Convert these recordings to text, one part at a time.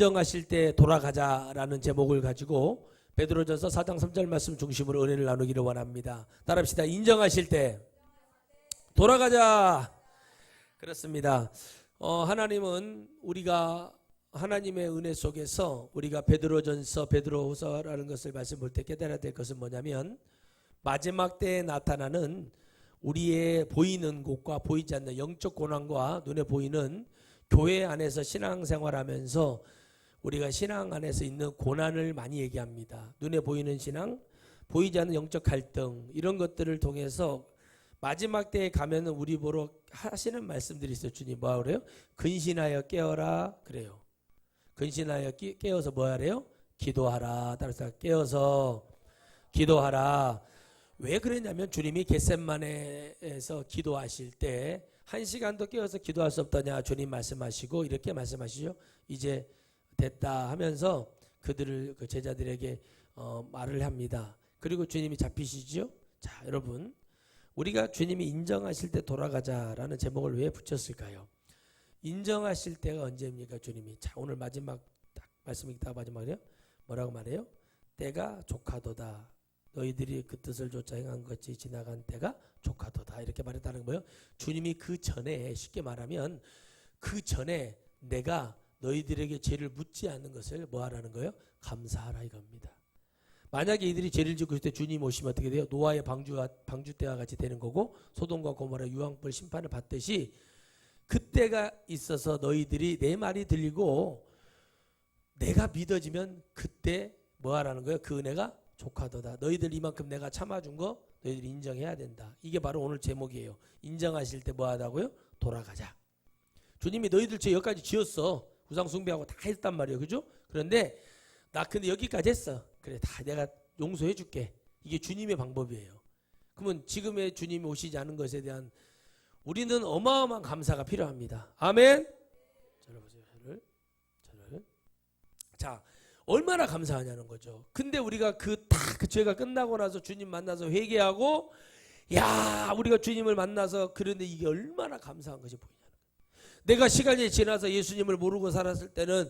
인정하실 때 돌아가자라는 제목을 가지고 베드로전서 4장 3절 말씀 중심으로 은혜를 나누기를 원합니다. 따라합시다. 인정하실 때 돌아가자. 그렇습니다. 하나님은 우리가 하나님의 은혜 속에서 우리가 베드로전서 베드로후서라는 것을 말씀 볼 때 깨달아야 될 것은 뭐냐면 마지막 때에 나타나는 우리의 보이는 곳과 보이지 않는 영적 고난과 눈에 보이는 교회 안에서 신앙생활하면서 우리가 신앙 안에서 있는 고난을 많이 얘기합니다. 눈에 보이는 신앙, 보이지 않는 영적 갈등, 이런 것들을 통해서 마지막 때에 가면은 우리 보러 하시는 말씀들이 있어요. 주님 뭐라 그래요? 근신하여 깨어라 그래요. 근신하여 깨어서 뭐 하래요? 기도하라. 따라서 깨어서 기도하라. 왜 그랬냐면 주님이 겟셋마네에서 기도하실 때 1시간도 깨어서 기도할 수 없더냐 주님 말씀하시고 이렇게 말씀하시죠. 이제 됐다 하면서 그들을 그 제자들에게 말을 합니다. 그리고 주님이 잡히시죠. 자, 여러분, 우리가 주님이 인정하실 때 돌아가자라는 제목을 왜 붙였을까요? 인정하실 때가 언제입니까? 주님이. 자, 오늘 마지막 딱 말씀 읽다가 마지막이에요. 뭐라고 말해요? 때가 족하도다. 너희들이 그 뜻을 쫓아 행한 것이 지나간 때가 족하도다. 이렇게 말했다는 거예요. 주님이 그 전에, 쉽게 말하면 그 전에 내가 너희들에게 죄를 묻지 않는 것을 뭐 하라는 거예요? 감사하라 이겁니다. 만약에 이들이 죄를 짓고 있을 때 주님 오시면 어떻게 돼요? 노아의 방주 때와 같이 되는 거고 소돔과 고모라 유황불 심판을 받듯이 그때가 있어서 너희들이 내 말이 들리고 내가 믿어지면 그때 뭐 하라는 거예요? 그 은혜가 족하도다. 너희들 이만큼 내가 참아준 거 너희들이 인정해야 된다. 이게 바로 오늘 제목이에요. 인정하실 때 뭐 하다고요? 돌아가자. 주님이 너희들 죄 여기까지 지었어. 우상 숭배하고 다 했단 말이에요. 그죠? 그런데 나 근데 여기까지 했어. 그래, 다 내가 용서해 줄게. 이게 주님의 방법이에요. 그러면 지금의 주님이 오시지 않은 것에 대한 우리는 어마어마한 감사가 필요합니다. 아멘. 저를 보세요. 저를. 자, 얼마나 감사하냐는 거죠. 근데 우리가 그 죄가 끝나고 나서 주님 만나서 회개하고 야, 우리가 주님을 만나서 그런데 이게 얼마나 감사한 것이 보이냐는 거예요. 내가 시간이 지나서 예수님을 모르고 살았을 때는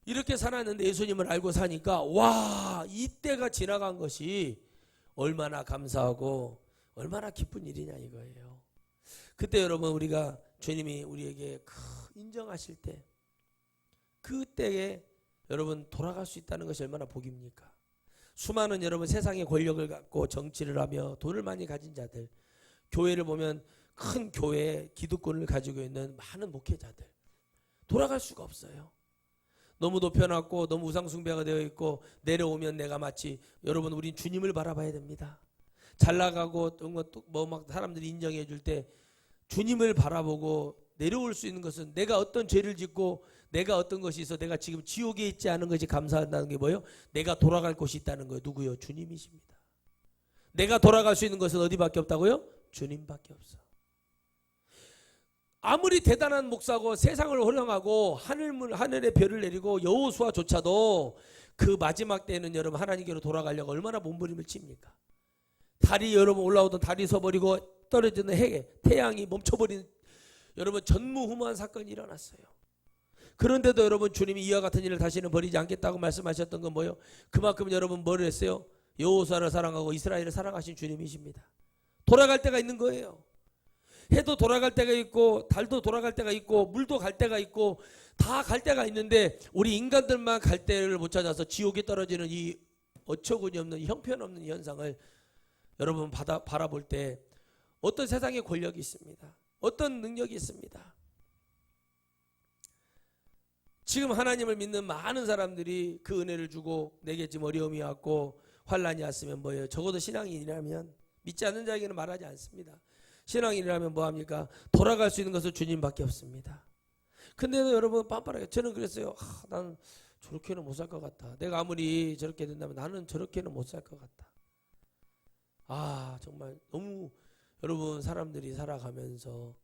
이렇게 살았는데 예수님을 알고 사니까 와, 이때가 지나간 것이 얼마나 감사하고 얼마나 기쁜 일이냐 이거예요. 그때 여러분 우리가 주님이 우리에게 인정하실 때 그때에 여러분 돌아갈 수 있다는 것이 얼마나 복입니까? 수많은 여러분 세상의 권력을 갖고 정치를 하며 돈을 많이 가진 자들, 교회를 보면 큰 교회 기득권을 가지고 있는 많은 목회자들 돌아갈 수가 없어요. 너무 높여놨고 너무 우상숭배가 되어 있고 내려오면 내가 마치 여러분 우린 주님을 바라봐야 됩니다. 잘 나가고 뭐 막 사람들이 인정해 줄 때 주님을 바라보고 내려올 수 있는 것은 내가 어떤 죄를 짓고 내가 어떤 것이 있어 내가 지금 지옥에 있지 않은 것이 감사한다는 게 뭐예요? 내가 돌아갈 곳이 있다는 거예요. 누구요? 주님이십니다. 내가 돌아갈 수 있는 것은 어디밖에 없다고요? 주님밖에 없어. 아무리 대단한 목사고 세상을 호령하고 하늘의 별을 내리고 여호수아조차도 그 마지막 때에는 여러분 하나님께로 돌아가려고 얼마나 몸부림을 칩니까? 달이 여러분 올라오던 달이 서버리고 떨어지는 해에 태양이 멈춰버린 여러분 전무후무한 사건이 일어났어요. 그런데도 여러분 주님이 이와 같은 일을 다시는 버리지 않겠다고 말씀하셨던 건 뭐예요? 그만큼 여러분 뭐를 했어요? 여호수아를 사랑하고 이스라엘을 사랑하신 주님이십니다. 돌아갈 때가 있는 거예요. 해도 돌아갈 때가 있고 달도 돌아갈 때가 있고 물도 갈 때가 있고 다 갈 때가 있는데 우리 인간들만 갈 때를 못 찾아서 지옥에 떨어지는 이 어처구니 없는 형편없는 현상을 여러분 바라볼 때 어떤 세상의 권력이 있습니다. 어떤 능력이 있습니다. 지금 하나님을 믿는 많은 사람들이 그 은혜를 주고 내게 지금 어려움이 왔고 환난이 왔으면 뭐예요? 적어도 신앙인이라면 믿지 않는 자에게는 말하지 않습니다. 신앙인이라면 뭐합니까? 돌아갈 수 있는 것은 주님밖에 없습니다. 근데도 여러분 빤빤하게 저는 그랬어요. 나는 저렇게는 못 살 것 같다. 내가 아무리 저렇게 된다면 나는 저렇게는 못 살 것 같다. 정말 너무 여러분 사람들이 살아가면서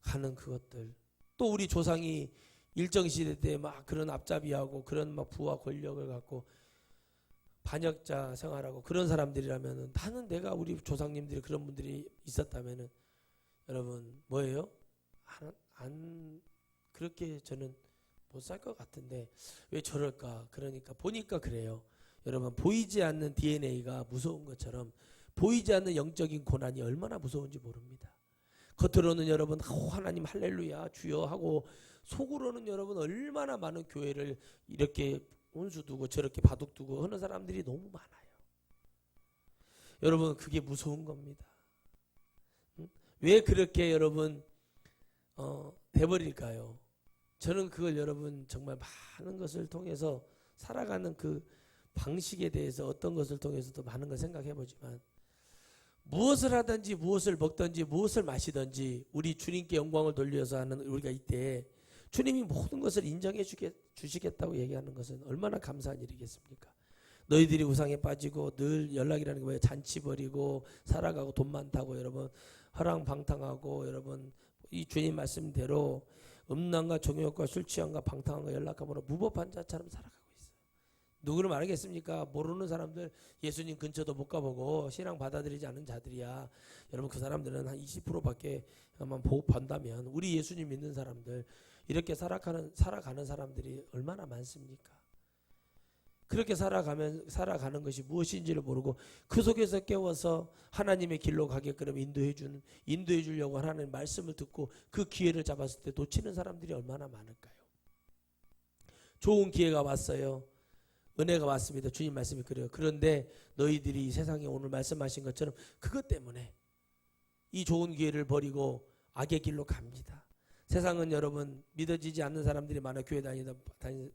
가는 그것들 또 우리 조상이 일정 시대 때 막 그런 앞잡이하고 그런 막 부와 권력을 갖고 반역자 생활하고 그런 사람들이라면은 나는 내가 우리 조상님들이 그런 분들이 있었다면은 여러분 뭐예요? 안 그렇게 저는 못 살 것 같은데 왜 저럴까? 그러니까 보니까 그래요. 여러분, 보이지 않는 DNA가 무서운 것처럼 보이지 않는 영적인 고난이 얼마나 무서운지 모릅니다. 겉으로는 여러분 하나님 할렐루야 주여 하고 속으로는 여러분 얼마나 많은 교회를 이렇게 온수 두고 저렇게 바둑 두고 하는 사람들이 너무 많아요. 여러분, 그게 무서운 겁니다. 왜 그렇게 여러분 돼버릴까요? 저는 그걸 여러분 정말 많은 것을 통해서 살아가는 그 방식에 대해서 어떤 것을 통해서도 많은 걸 생각해 보지만, 무엇을 하든지 무엇을 먹든지 무엇을 마시든지 우리 주님께 영광을 돌려서 하는 우리가 이때 주님이 모든 것을 인정해 주시겠다고 얘기하는 것은 얼마나 감사한 일이겠습니까? 너희들이 우상에 빠지고 늘 연락이라는 게 뭐예요? 잔치 벌이고 살아가고 돈 많다고 여러분 허랑방탕하고 여러분 이 주님 말씀대로 음란과 정욕과 술 취함과 방탕함과 연락함으로 무법한 자처럼 살아가고 있어요. 누구를 말하겠습니까? 모르는 사람들, 예수님 근처도 못 가보고 신앙 받아들이지 않은 자들이야. 여러분, 그 사람들은 한 20%밖에 아마 본다면 우리 예수님 믿는 사람들, 이렇게 살아가는 사람들이 얼마나 많습니까? 그렇게 살아가는 것이 무엇인지를 모르고 그 속에서 깨워서 하나님의 길로 가게끔 인도해 주려고 하나님의 말씀을 듣고 그 기회를 잡았을 때 놓치는 사람들이 얼마나 많을까요? 좋은 기회가 왔어요. 은혜가 왔습니다. 주님 말씀이 그래요. 그런데 너희들이 세상에 오늘 말씀하신 것처럼 그것 때문에 이 좋은 기회를 버리고 악의 길로 갑니다. 세상은 여러분 믿어지지 않는 사람들이 많아. 교회 다니는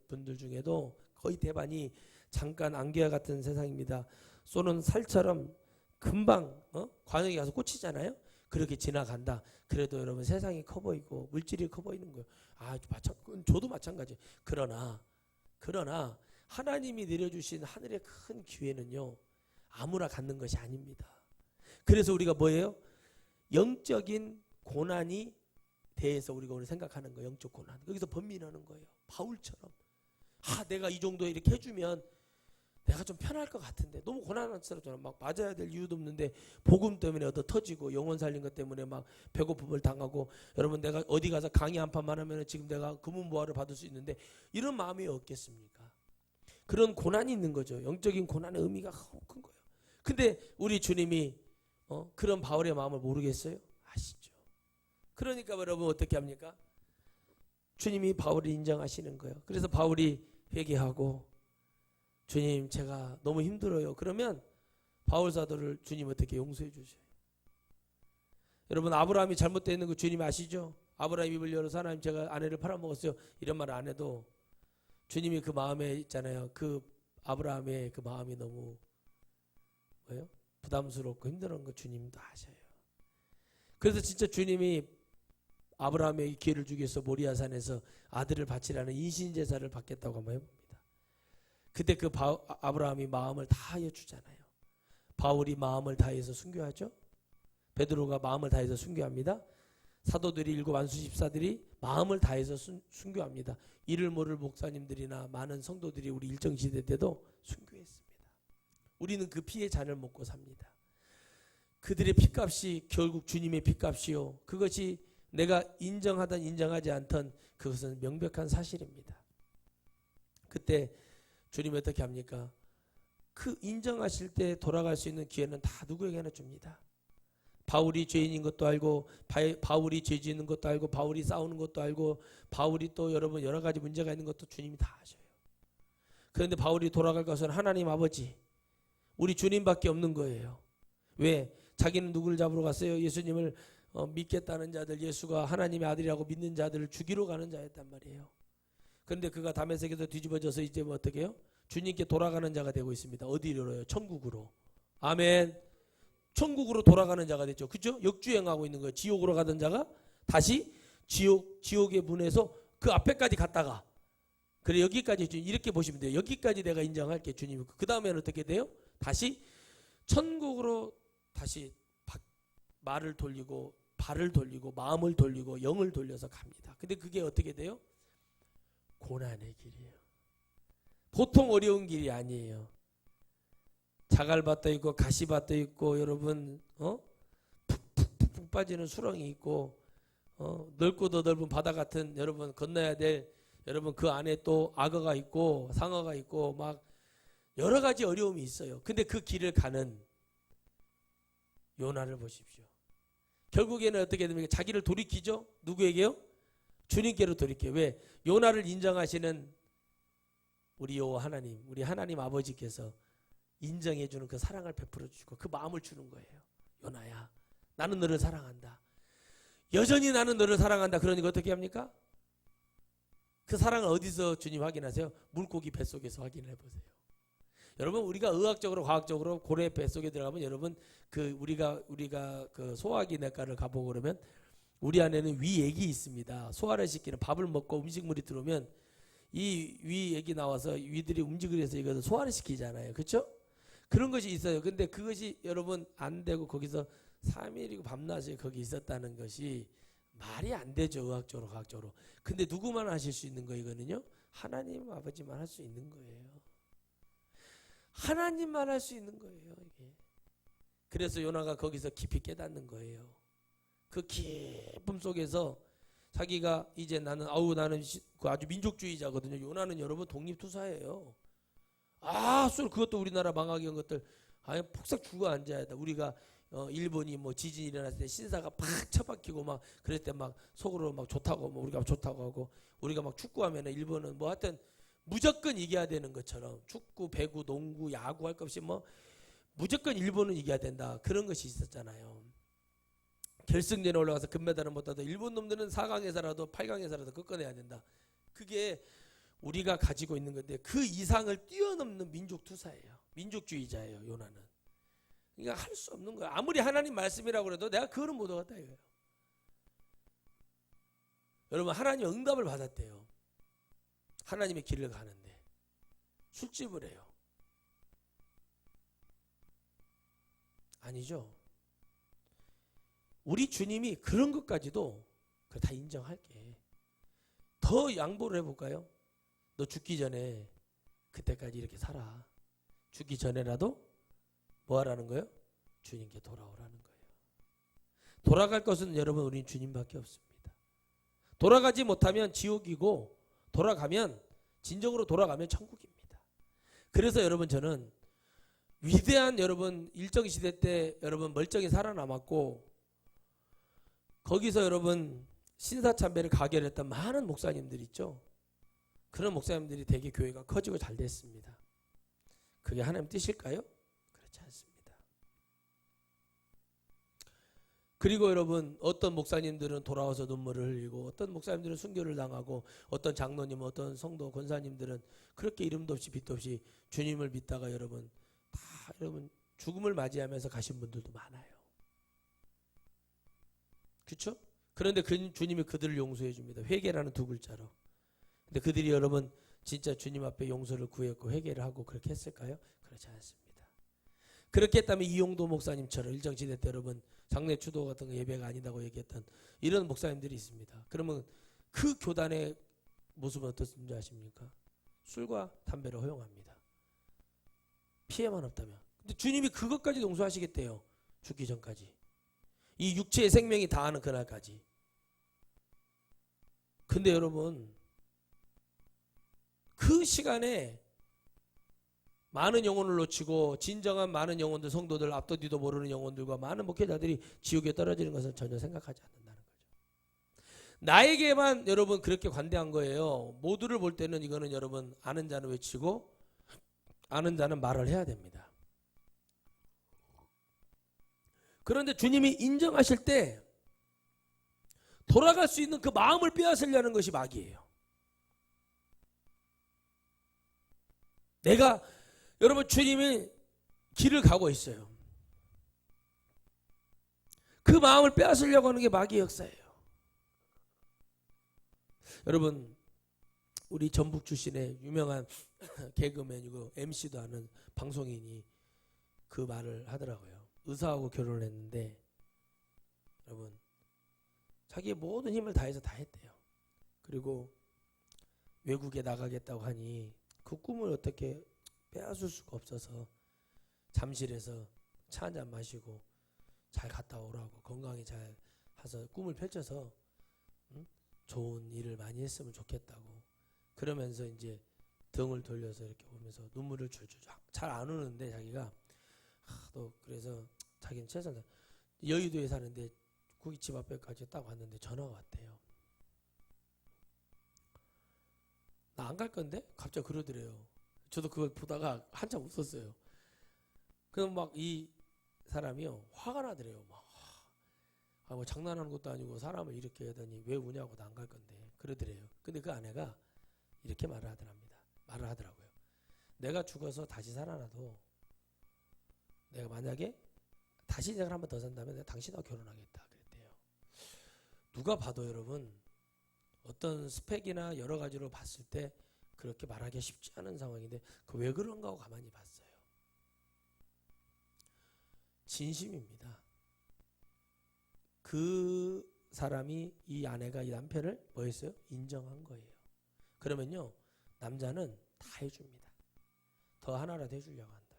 분들 중에도 거의 대반이 잠깐 안개와 같은 세상입니다. 쏘는 살처럼 금방 관역에 가서 꽂히잖아요. 그렇게 지나간다. 그래도 여러분 세상이 커 보이고 물질이 커 보이는 거예요. 저도 마찬가지예요. 그러나 하나님이 내려주신 하늘의 큰 기회는요, 아무나 갖는 것이 아닙니다. 그래서 우리가 뭐예요? 영적인 고난이 대해서 우리가 오늘 생각하는 거예요. 영적 고난. 여기서 번민하는 거예요. 바울처럼. 내가 이 정도 이렇게 해주면 내가 좀 편할 것 같은데 너무 고난스럽잖아. 막 맞아야 될 이유도 없는데 복음 때문에 얻어 터지고 영혼 살린 것 때문에 막 배고픔을 당하고, 여러분 내가 어디 가서 강의 한 판만 하면 지금 내가 금은보화를 받을 수 있는데 이런 마음이 없겠습니까? 그런 고난이 있는 거죠. 영적인 고난의 의미가 큰 거예요. 근데 우리 주님이 그런 바울의 마음을 모르겠어요? 아시죠? 그러니까 여러분 어떻게 합니까? 주님이 바울을 인정하시는 거예요. 그래서 바울이 회개하고, 주님 제가 너무 힘들어요. 그러면 바울 사도를 주님 어떻게 용서해 주셔요? 여러분, 아브라함이 잘못되어 있는 거 주님 아시죠? 아브라함 입을 열어서 하나님 제가 아내를 팔아먹었어요. 이런 말 안 해도 주님이 그 마음에 있잖아요. 그 아브라함의 그 마음이 너무 부담스럽고 힘든 거 주님도 아셔요. 그래서 진짜 주님이 아브라함에게 기회를 주기 위해서 모리아산에서 아들을 바치라는 인신제사를 받겠다고 한번 해봅니다. 그때 그 아브라함이 마음을 다하여 주잖아요. 바울이 마음을 다해서 순교하죠. 베드로가 마음을 다해서 순교합니다. 사도들이 일곱 안수 집사들이 마음을 다해서 순교합니다. 이를 모를 목사님들이나 많은 성도들이 우리 일정시대 때도 순교했습니다. 우리는 그 피의 잔을 먹고 삽니다. 그들의 피값이 결국 주님의 피값이요, 그것이 내가 인정하든 인정하지 않든 그것은 명백한 사실입니다. 그때 주님이 어떻게 합니까? 그 인정하실 때 돌아갈 수 있는 기회는 다 누구에게나 줍니다. 바울이 죄인인 것도 알고, 바울이 죄 짓는 것도 알고, 바울이 싸우는 것도 알고, 바울이 또 여러분 여러 가지 문제가 있는 것도 주님이 다 아셔요. 그런데 바울이 돌아갈 것은 하나님 아버지, 우리 주님밖에 없는 거예요. 왜? 자기는 누구를 잡으러 갔어요? 예수님을 믿겠다는 자들, 예수가 하나님의 아들이라고 믿는 자들을 죽이러 가는 자였단 말이에요. 그런데 그가 다메섹에서 뒤집어져서 이제 어떻게 해요? 주님께 돌아가는 자가 되고 있습니다. 어디로요? 천국으로. 아멘. 천국으로 돌아가는 자가 됐죠. 그죠? 역주행하고 있는 거예요. 지옥으로 가던 자가 다시 지옥의 문에서 그 앞에까지 갔다가, 그래 여기까지 이렇게 보시면 돼요. 여기까지 내가 인정할게 주님. 그 다음에는 어떻게 돼요? 다시 천국으로 다시 말을 돌리고 발을 돌리고 마음을 돌리고 영을 돌려서 갑니다. 근데 그게 어떻게 돼요? 고난의 길이에요. 보통 어려운 길이 아니에요. 자갈밭도 있고 가시밭도 있고, 여러분 푹 빠지는 수렁이 있고, 넓고도 넓은 바다 같은 여러분 건너야 될 여러분 그 안에 또 악어가 있고 상어가 있고 막 여러 가지 어려움이 있어요. 근데 그 길을 가는 요나를 보십시오. 결국에는 어떻게 됩니까? 자기를 돌이키죠. 누구에게요? 주님께로 돌이켜요. 왜? 요나를 인정하시는 우리 여호와 하나님, 우리 하나님 아버지께서 인정해주는 그 사랑을 베풀어 주시고 그 마음을 주는 거예요. 요나야, 나는 너를 사랑한다. 여전히 나는 너를 사랑한다. 그러니까 어떻게 합니까? 그 사랑을 어디서 주님 확인하세요? 물고기 뱃속에서 확인을 해보세요. 여러분 우리가 의학적으로 과학적으로 고래 뱃속에 들어가면 여러분 그 우리가 그 소화기 내과를 가보고 그러면 우리 안에는 위액이 있습니다. 소화를 시키는 밥을 먹고 음식물이 들어오면 이 위액이 나와서 위들이 움직이기 위해서 이것을 소화를 시키잖아요. 그렇죠? 그런 것이 있어요. 근데 그것이 여러분 안 되고 거기서 3일이고 밤낮에 거기 있었다는 것이 말이 안 되죠. 의학적으로 과학적으로. 근데 누구만 하실 수 있는 거 이거는요. 하나님 아버지만 할 수 있는 거예요. 하나님만 할 수 있는 거예요. 이게. 그래서 요나가 거기서 깊이 깨닫는 거예요. 그 기쁨 속에서 자기가 이제 나는 아주 민족주의자거든요. 요나는 여러분 독립투사예요. 그것도 우리나라 망하게 한 것들 폭삭 죽어 앉아야 돼. 우리가 일본이 뭐 지진이 일어났을 때 신사가 팍 쳐박히고 막 그럴 때 막 속으로 막 좋다고 뭐 우리가 좋다고 하고 우리가 막 축구하면은 일본은 뭐 하여튼 무조건 이겨야 되는 것처럼 축구, 배구, 농구, 야구 할 것 없이 뭐 무조건 일본은 이겨야 된다. 그런 것이 있었잖아요. 결승전에 올라가서 금메달을 못 따도 일본 놈들은 4강에서라도 8강에서라도 끝내야 된다. 그게 우리가 가지고 있는 건데 그 이상을 뛰어넘는 민족 투사예요. 민족주의자예요. 요나는. 그러니까 할 수 없는 거예요. 아무리 하나님 말씀이라고 해도 내가 그거는 못 얻었다 이거예요. 여러분 하나님 응답을 받았대요. 하나님의 길을 가는데 술집을 해요. 아니죠. 우리 주님이 그런 것까지도 다 인정할게. 더 양보를 해볼까요? 너 죽기 전에 그때까지 이렇게 살아. 죽기 전에라도 뭐 하라는 거예요? 주님께 돌아오라는 거예요. 돌아갈 것은 여러분 우린 주님밖에 없습니다. 돌아가지 못하면 지옥이고 돌아가면 진정으로 돌아가면 천국입니다. 그래서 여러분 저는 위대한 여러분 일정시대 때 여러분 멀쩡히 살아남았고 거기서 여러분 신사참배를 가결했던 많은 목사님들 있죠. 그런 목사님들이 되게 교회가 커지고 잘 됐습니다. 그게 하나님 뜻일까요? 그렇지 않습니다. 그리고 여러분 어떤 목사님들은 돌아와서 눈물을 흘리고 어떤 목사님들은 순교를 당하고 어떤 장로님 어떤 성도 권사님들은 그렇게 이름도 없이 빛도 없이 주님을 믿다가 여러분 다 여러분 죽음을 맞이하면서 가신 분들도 많아요. 그렇죠? 그런데 주님이 그들을 용서해 줍니다. 회개라는 두 글자로. 근데 그들이 여러분 진짜 주님 앞에 용서를 구했고 회개를 하고 그렇게 했을까요? 그렇지 않습니다. 그렇게 했다면 이용도 목사님처럼 일정시대 때 여러분 장례 추도 같은 거 예배가 아니다고 얘기했던 이런 목사님들이 있습니다. 그러면 그 교단의 모습은 어떻습니까? 아십니까? 술과 담배를 허용합니다. 피해만 없다면. 근데 주님이 그것까지 용서하시겠대요. 죽기 전까지. 이 육체의 생명이 다하는 그날까지. 근데 여러분 그 시간에 많은 영혼을 놓치고 진정한 많은 영혼들 성도들 앞도 뒤도 모르는 영혼들과 많은 목회자들이 지옥에 떨어지는 것은 전혀 생각하지 않는다는 거죠. 나에게만 여러분 그렇게 관대한 거예요. 모두를 볼 때는 이거는 여러분 아는 자는 외치고 아는 자는 말을 해야 됩니다. 그런데 주님이 인정하실 때 돌아갈 수 있는 그 마음을 빼앗으려는 것이 마귀예요. 내가 여러분 주님이 길을 가고 있어요. 그 마음을 빼앗으려고 하는 게 마귀의 역사예요. 여러분 우리 전북 출신의 유명한 개그맨이고 MC도 하는 방송인이 그 말을 하더라고요. 의사하고 결혼을 했는데 여러분 자기의 모든 힘을 다해서 다 했대요. 그리고 외국에 나가겠다고 하니 그 꿈을 어떻게 빼앗을 수가 없어서 잠실에서 차 한잔 마시고 잘 갔다 오라고 건강히 잘 해서 꿈을 펼쳐서 좋은 일을 많이 했으면 좋겠다고 그러면서 이제 등을 돌려서 이렇게 보면서 눈물을 줄줄 잘 안 우는데 자기가 또 그래서 자기는 최선을 여의도에 사는데 거기 집 앞에까지 딱 왔는데 전화가 왔대요. 나 안 갈 건데? 갑자기 그러더래요. 저도 그걸 보다가 한참 웃었어요. 그럼 막 이 사람이요 화가 나더래요. 막 뭐 장난하는 것도 아니고 사람을 이렇게 하더니 왜 우냐고 나 안 갈 건데 그러더래요. 근데 그 아내가 이렇게 말을 하더라고요. 내가 죽어서 다시 살아나도 내가 만약에 다시 인생을 한 번 더 산다면 내가 당신하고 결혼하겠다 그랬대요. 누가 봐도 여러분 어떤 스펙이나 여러 가지로 봤을 때 그렇게 말하기 쉽지 않은 상황인데 그 왜 그런가 하고 가만히 봤어요. 진심입니다. 그 사람이 이 아내가 이 남편을 뭐 했어요? 인정한 거예요. 그러면요 남자는 다 해줍니다. 더 하나라도 해주려고 한다.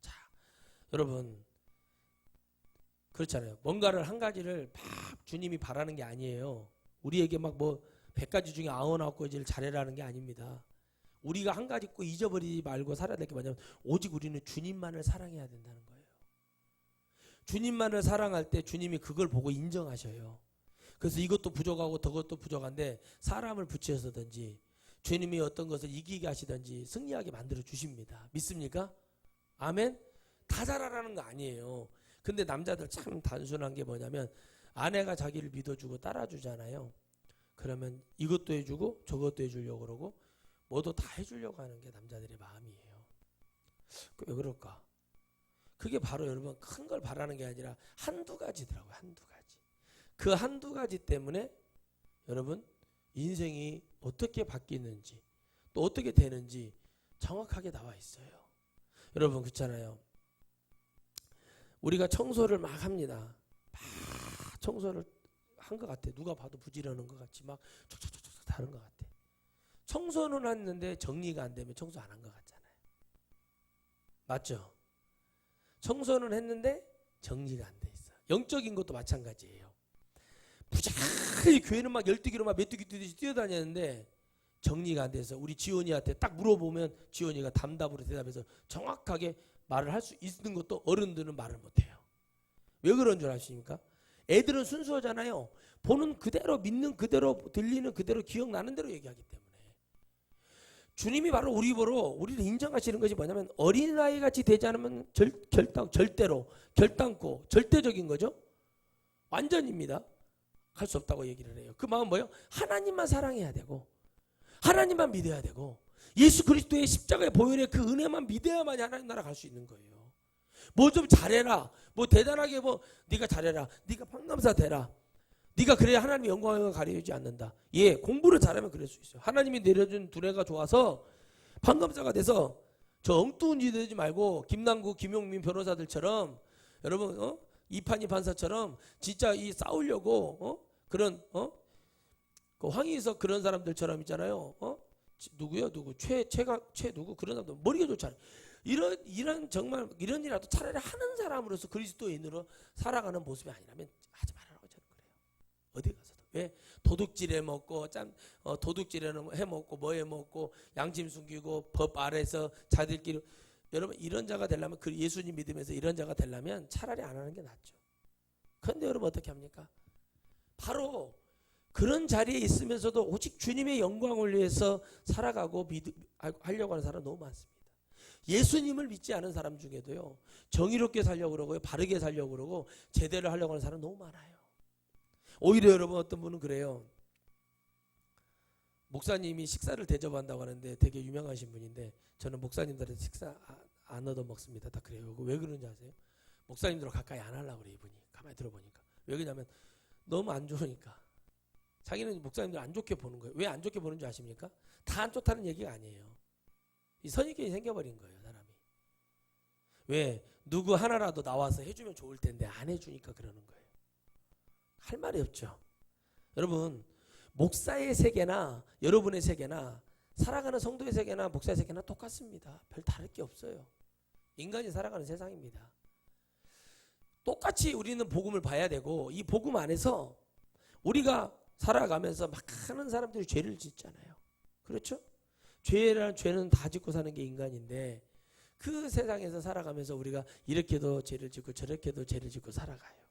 자, 여러분 그렇잖아요. 뭔가를 한 가지를 막 주님이 바라는 게 아니에요. 우리에게 막 뭐 100가지 중에 99가지를 잘해라는 게 아닙니다. 우리가 한 가지 꼭 잊어버리지 말고 살아야 될 게 뭐냐면 오직 우리는 주님만을 사랑해야 된다는 거예요. 주님만을 사랑할 때 주님이 그걸 보고 인정하셔요. 그래서 이것도 부족하고 저것도 부족한데 사람을 붙여서든지 주님이 어떤 것을 이기게 하시든지 승리하게 만들어 주십니다. 믿습니까? 아멘? 다 잘하라는 거 아니에요. 근데 남자들 참 단순한 게 뭐냐면 아내가 자기를 믿어주고 따라주잖아요. 그러면 이것도 해주고 저것도 해주려고 그러고 뭐도 다 해주려고 하는 게 남자들의 마음이에요. 왜 그럴까? 그게 바로 여러분 큰 걸 바라는 게 아니라 한두 가지더라고요. 한두 가지. 그 한두 가지 때문에 여러분 인생이 어떻게 바뀌는지 또 어떻게 되는지 정확하게 나와 있어요. 여러분 그렇잖아요. 우리가 청소를 막 합니다. 막 청소를 한 것 같아. 누가 봐도 부지런한 것 같지 막 촉촉촉촉 다른 것 같아. 청소는 했는데 정리가 안 되면 청소 안 한 것 같잖아요. 맞죠? 청소는 했는데 정리가 안 돼 있어. 영적인 것도 마찬가지예요. 부지런히 교회는 막 열두기로 막 메뚜기 뛰듯이 뛰어다녔는데 정리가 안 돼서 우리 지원이한테 딱 물어보면 지원이가 담답으로 대답해서 정확하게 말을 할 수 있는 것도 어른들은 말을 못해요. 왜 그런 줄 아십니까? 애들은 순수하잖아요. 보는 그대로 믿는 그대로 들리는 그대로 기억나는 대로 얘기하기 때문에 주님이 바로 우리 보러 우리를 인정하시는 것이 뭐냐면 어린아이 같이 되지 않으면 절대로 결단코 절대적인 거죠. 완전입니다. 할 수 없다고 얘기를 해요. 그 마음은 뭐예요? 하나님만 사랑해야 되고 하나님만 믿어야 되고 예수 그리스도의 십자가의 보혈의 그 은혜만 믿어야만 하나님 나라 갈 수 있는 거예요. 뭐 좀 잘해라. 뭐 대단하게 뭐 네가 잘해라. 네가 판검사 되라. 네가 그래야 하나님의 영광을 가려주지 않는다. 예, 공부를 잘하면 그럴 수 있어요. 하나님이 내려준 두뇌가 좋아서 판검사가 돼서 저 엉뚱한 짓 하지 말고 김남국, 김용민 변호사들처럼 여러분 이판희 판사처럼 진짜 이 싸우려고 그런 그 황희석 그런 사람들처럼 있잖아요. 누구요? 누구? 최 누구? 그런 사람들 머리가 좋잖아요. 이런 정말 이런 일이라도 차라리 하는 사람으로서 그리스도인으로 살아가는 모습이 아니라면 하지 말라고 저는 그래요. 어디 가서도. 왜? 도둑질해 먹고 도둑질해 먹고 뭐 해 먹고 양심 숨기고 법 아래서 자들끼리 여러분 이런 자가 되려면 그 예수님 믿으면서 이런 자가 되려면 차라리 안 하는 게 낫죠. 그런데 여러분 어떻게 합니까? 바로 그런 자리에 있으면서도 오직 주님의 영광을 위해서 살아가고 하려고 하는 사람 너무 많습니다. 예수님을 믿지 않은 사람 중에도요. 정의롭게 살려고 그러고요. 바르게 살려고 그러고 제대로 하려고 하는 사람 너무 많아요. 오히려 여러분 어떤 분은 그래요. 목사님이 식사를 대접한다고 하는데 되게 유명하신 분인데 저는 목사님들한테 식사 안 얻어 먹습니다. 다 그래요. 왜 그런지 아세요? 목사님들하고 가까이 안 하려고 그래요. 이분이. 가만히 들어보니까. 왜 그러냐면 너무 안 좋으니까. 자기는 목사님들 안 좋게 보는 거예요. 왜 안 좋게 보는 줄 아십니까? 다 안 좋다는 얘기가 아니에요. 이 선입견이 생겨버린 거예요. 사람이. 왜? 누구 하나라도 나와서 해주면 좋을 텐데 안 해주니까 그러는 거예요. 할 말이 없죠. 여러분 목사의 세계나 여러분의 세계나 살아가는 성도의 세계나 목사의 세계나 똑같습니다. 별 다를 게 없어요. 인간이 살아가는 세상입니다. 똑같이 우리는 복음을 봐야 되고 이 복음 안에서 우리가 살아가면서 막 하는 사람들이 죄를 짓잖아요. 그렇죠? 죄는 다 짓고 사는 게 인간인데 그 세상에서 살아가면서 우리가 이렇게도 죄를 짓고 저렇게도 죄를 짓고 살아가요.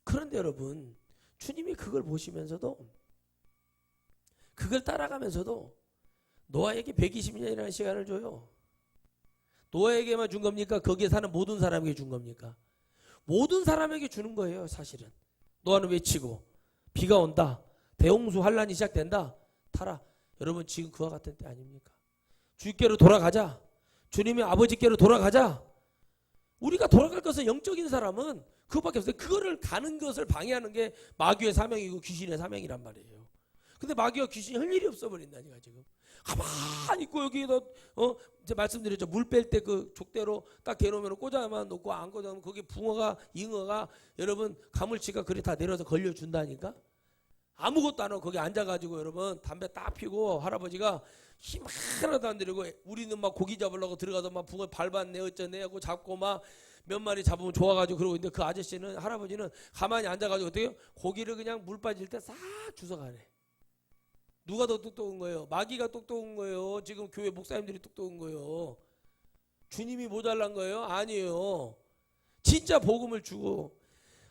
그런데 여러분, 주님이 그걸 보시면서도 그걸 따라가면서도 노아에게 120년이라는 시간을 줘요. 노아에게만 준 겁니까? 거기에 사는 모든 사람에게 준 겁니까? 모든 사람에게 주는 거예요. 사실은 노아는 외치고 비가 온다, 대홍수 환란이 시작된다, 타라. 여러분, 지금 그와 같은 때 아닙니까? 주께로 돌아가자. 주님의 아버지께로 돌아가자. 우리가 돌아갈 것은, 영적인 사람은 그것밖에 없어요. 그거를 가는 것을 방해하는 게 마귀의 사명이고 귀신의 사명이란 말이에요. 근데 마귀와 귀신이 할 일이 없어 버린다니까. 지금 가만히 있고 여기다 제가 말씀드렸죠. 물 뺄 때 그 족대로 딱 개놓으면 꽂아만 놓고 안 꽂아놓으면 거기 붕어가, 잉어가, 여러분 가물치가 그리 다 내려서 걸려준다니까. 아무것도 안 하고 거기 앉아가지고 여러분 담배 딱 피고 할아버지가 힘 하나도 안 들이고, 우리는 막 고기 잡으려고 들어가서 막 붕어 밟았네 어쩌네 하고 잡고 막 몇 마리 잡으면 좋아가지고 그러고 있는데, 그 아저씨는, 할아버지는 가만히 앉아가지고 어떻게 고기를 그냥 물 빠질 때 싹 주워가네. 누가 더 똑똑한 거예요? 마귀가 똑똑한 거예요? 지금 교회 목사님들이 똑똑한 거예요? 주님이 모자란 거예요? 아니에요. 진짜 복음을 주고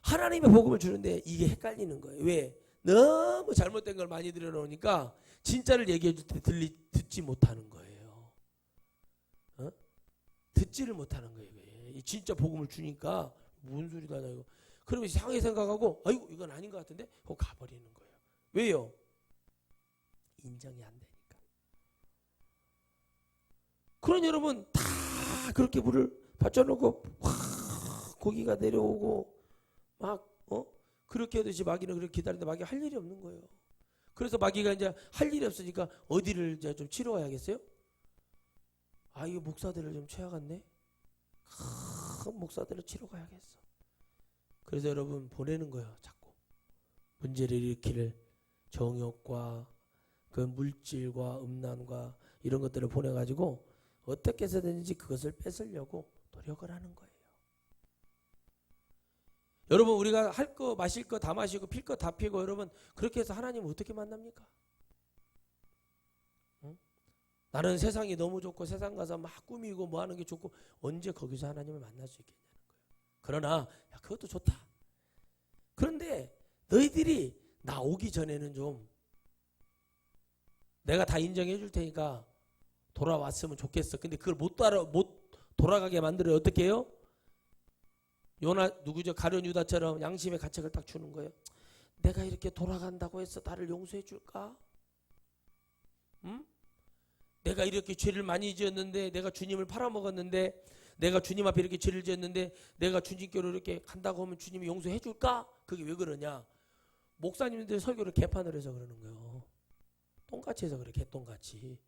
하나님의 복음을 주는데 이게 헷갈리는 거예요. 왜? 너무 잘못된 걸 많이 들여놓으니까 진짜를 얘기해 줄 때 듣지 못하는 거예요. 듣지를 못하는 거예요. 이 진짜 복음을 주니까 무슨 소리다 이거. 그러면 이상하게 생각하고 아이고 이건 아닌 것 같은데 그거 가버리는 거예요. 왜요? 인정이 안 되니까. 그런 여러분 다 그렇게 물을 받쳐놓고 고기가 내려오고 막 그렇게 하듯이 마귀는 그렇게 기다리는데 마귀가 할 일이 없는 거예요. 그래서 마귀가 이제 할 일이 없으니까 어디를 이제 좀 치러 가야겠어요? 아, 이거 목사들을 좀 쳐야겠네. 큰 목사들을 치러 가야겠어. 그래서 여러분 보내는 거예요. 자꾸 문제를 일으킬 정욕과 그 물질과 음란과 이런 것들을 보내가지고 어떻게 해서든지 그것을 뺏으려고 노력을 하는 거예요. 여러분, 우리가 할 거 마실 거 다 마시고 필 거 다 피고, 여러분 그렇게 해서 하나님을 어떻게 만납니까? 응? 나는 세상이 너무 좋고 세상 가서 막 꾸미고 뭐 하는 게 좋고, 언제 거기서 하나님을 만날 수 있겠냐는 거예요. 그러나 야, 그것도 좋다. 그런데 너희들이 나 오기 전에는 좀 내가 다 인정해 줄 테니까 돌아왔으면 좋겠어. 근데 그걸 못 돌아가게 만들어요. 어떻게 해요? 요나 누구죠? 가룟 유다처럼 양심의 가책을 딱 주는 거예요. 내가 이렇게 돌아간다고 해서 나를 용서해 줄까? 응? 내가 이렇게 죄를 많이 지었는데, 내가 주님을 팔아먹었는데, 내가 주님 앞에 이렇게 죄를 지었는데 내가 주님께로 이렇게 간다고 하면 주님이 용서해 줄까? 그게 왜 그러냐? 목사님들 설교를 개판을 해서 그러는 거예요. 똥같이 해서 그래. 개똥같이.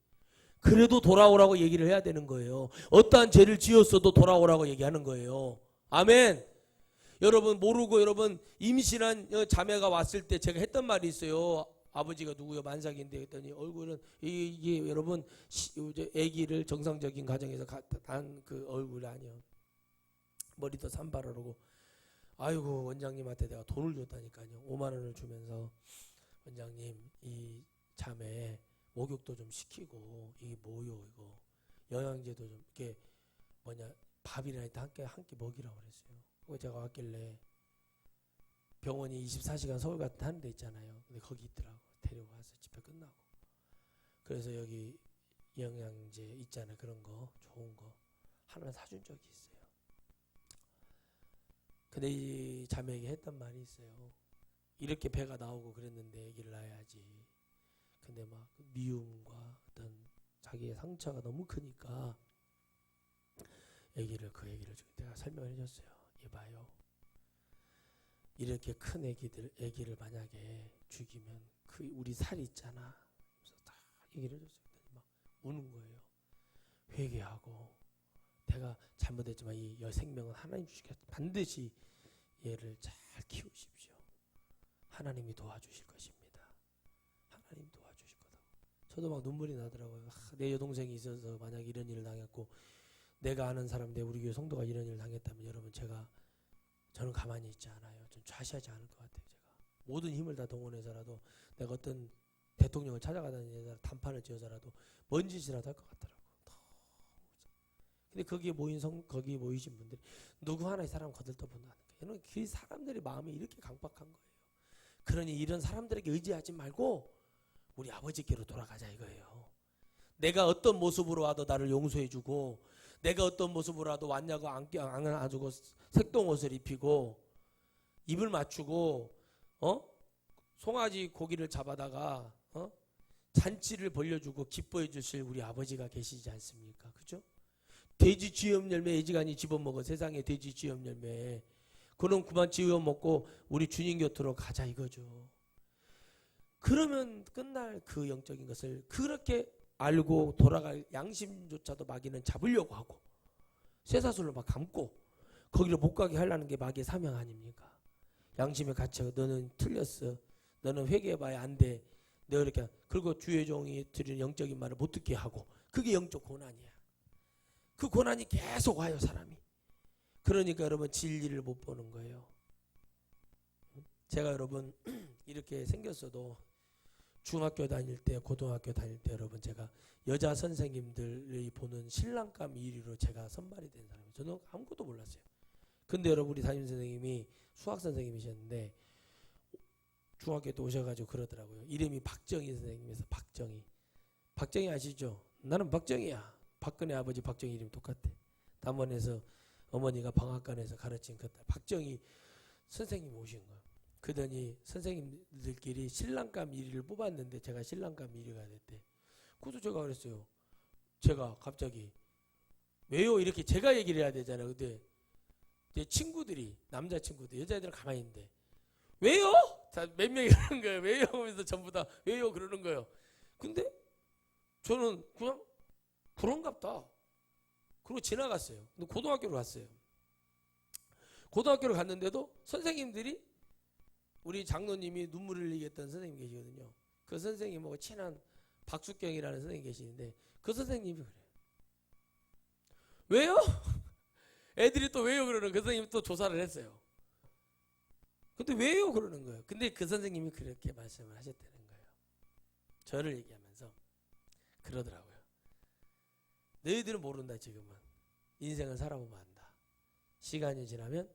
그래도 돌아오라고 얘기를 해야 되는 거예요. 어떠한 죄를 지었어도 돌아오라고 얘기하는 거예요. 아멘. 여러분 모르고, 여러분 임신한 자매가 왔을 때 제가 했던 말이 있어요. 아버지가 누구요? 만삭인데 했더니 얼굴은 이게 여러분 아기를 정상적인 가정에서 단 그 얼굴이 아니요. 머리도 산발하고. 아이고 원장님한테 내가 돈을 줬다니까요. 5만 원을 주면서 원장님 이 자매 목욕도 좀 시키고, 이게 뭐요 이거 영양제도 좀 이렇게 밥이나 한 끼 먹이라고 그랬어요. 그거 제가 왔길래 병원이 24시간 서울 같은 하는 데 있잖아요. 근데 거기 있더라고. 데려와서 집회 끝나고. 그래서 여기 영양제 있잖아요. 그런 거 좋은 거 하나 사준 적이 있어요. 근데 이 자매에게 했던 말이 있어요. 이렇게 배가 나오고 그랬는데 아기를 낳아야지. 근데 막 미움과 어떤 자기의 상처가 너무 크니까 그 얘기를 내가 설명을 해줬어요. 이봐요. 이렇게 큰 아기를 만약에 죽이면 그 우리 살이 있잖아. 그래서 다 얘기를 해줬어요. 막 우는 거예요. 회개하고 내가 잘못했지만 이 생명은 하나님 주시겠다. 반드시 얘를 잘 키우십시오. 하나님이 도와주실 것입니다. 하나님 도와주실 거다. 저도 막 눈물이 나더라고요. 내 여동생이 있어서 만약 이런 일을 당했고, 내가 아는 사람, 우리 교회 성도가 이런 일을 당했다면 여러분 저는 가만히 있지 않아요. 좀 좌시하지 않을 것 같아요. 제가 모든 힘을 다 동원해서라도 내가 어떤 대통령을 찾아가다니 단판을 지어서라도 뭔 짓이라도 할 것 같더라고. 근데 거기에 모이신 분들이 누구 하나의 사람 거들떠본다는 거예요. 그 사람들의 마음이 이렇게 강박한 거예요. 그러니 이런 사람들에게 의지하지 말고 우리 아버지께로 돌아가자 이거예요. 내가 어떤 모습으로 와도 나를 용서해주고, 내가 어떤 모습으로 와도 왔냐고 안아주고 색동옷을 입히고 입을 맞추고 송아지 고기를 잡아다가 잔치를 벌려주고 기뻐해 주실 우리 아버지가 계시지 않습니까? 그죠? 돼지 쥐염 열매 애지간히 집어먹어. 세상에 돼지 쥐염 열매. 그럼 그만 집어먹고 우리 주님 곁으로 가자 이거죠. 그러면 끝날 그 영적인 것을 그렇게 알고 돌아갈 양심조차도 마귀는 잡으려고 하고 쇠사슬로 막 감고 거기를 못 가게 하려는 게 마귀의 사명 아닙니까? 양심의 가치가 너는 틀렸어. 너는 회개해봐야 안 돼. 너 이렇게 그리고 주의 종이 드리는 영적인 말을 못 듣게 하고 그게 영적 고난이야. 그 고난이 계속 와요 사람이. 그러니까 여러분 진리를 못 보는 거예요. 제가 여러분 이렇게 생겼어도 중학교 다닐 때 고등학교 다닐 때 여러분 제가 여자 선생님들이 보는 신랑감 1위로 제가 선발이 된 사람이에요. 저는 아무것도 몰랐어요. 근데 여러분 우리 담임 선생님이 수학 선생님이셨는데 중학교 때 오셔가지고 그러더라고요. 이름이 박정희 선생님에서 박정희 아시죠? 나는 박정희야. 박근혜 아버지 박정희 이름 똑같아. 담원에서 어머니가 방앗간에서 가르친 그 박정희 선생님 오신 거예요. 그러더니 선생님들끼리 신랑감 1위를 뽑았는데 제가 신랑감 1위가 됐대. 그래서 제가 그랬어요. 제가 갑자기 왜요? 이렇게 제가 얘기를 해야 되잖아요. 근데 제 친구들이 남자친구들 여자애들은 가만히 있는데 왜요? 다 몇 명이 그러는 거예요. 왜요? 하면서 전부 다 왜요? 그러는 거예요. 근데 저는 그냥 그런갑다. 그리고 지나갔어요. 근데 고등학교로 갔어요. 고등학교를 갔는데도 선생님들이 우리 장로님이 눈물을 흘리게 했던 선생님 계시거든요. 그 선생님하고 친한 박숙경이라는 선생님이 계시는데 그 선생님이 그래요. 왜요? 애들이 또 왜요? 그러는 그 선생님이 또 조사를 했어요. 근데 왜요? 그러는 거예요. 근데 그 선생님이 그렇게 말씀을 하셨다는 거예요. 저를 얘기하면서 그러더라고요. 너희들은 모른다 지금은. 인생은 살아보면 안다. 시간이 지나면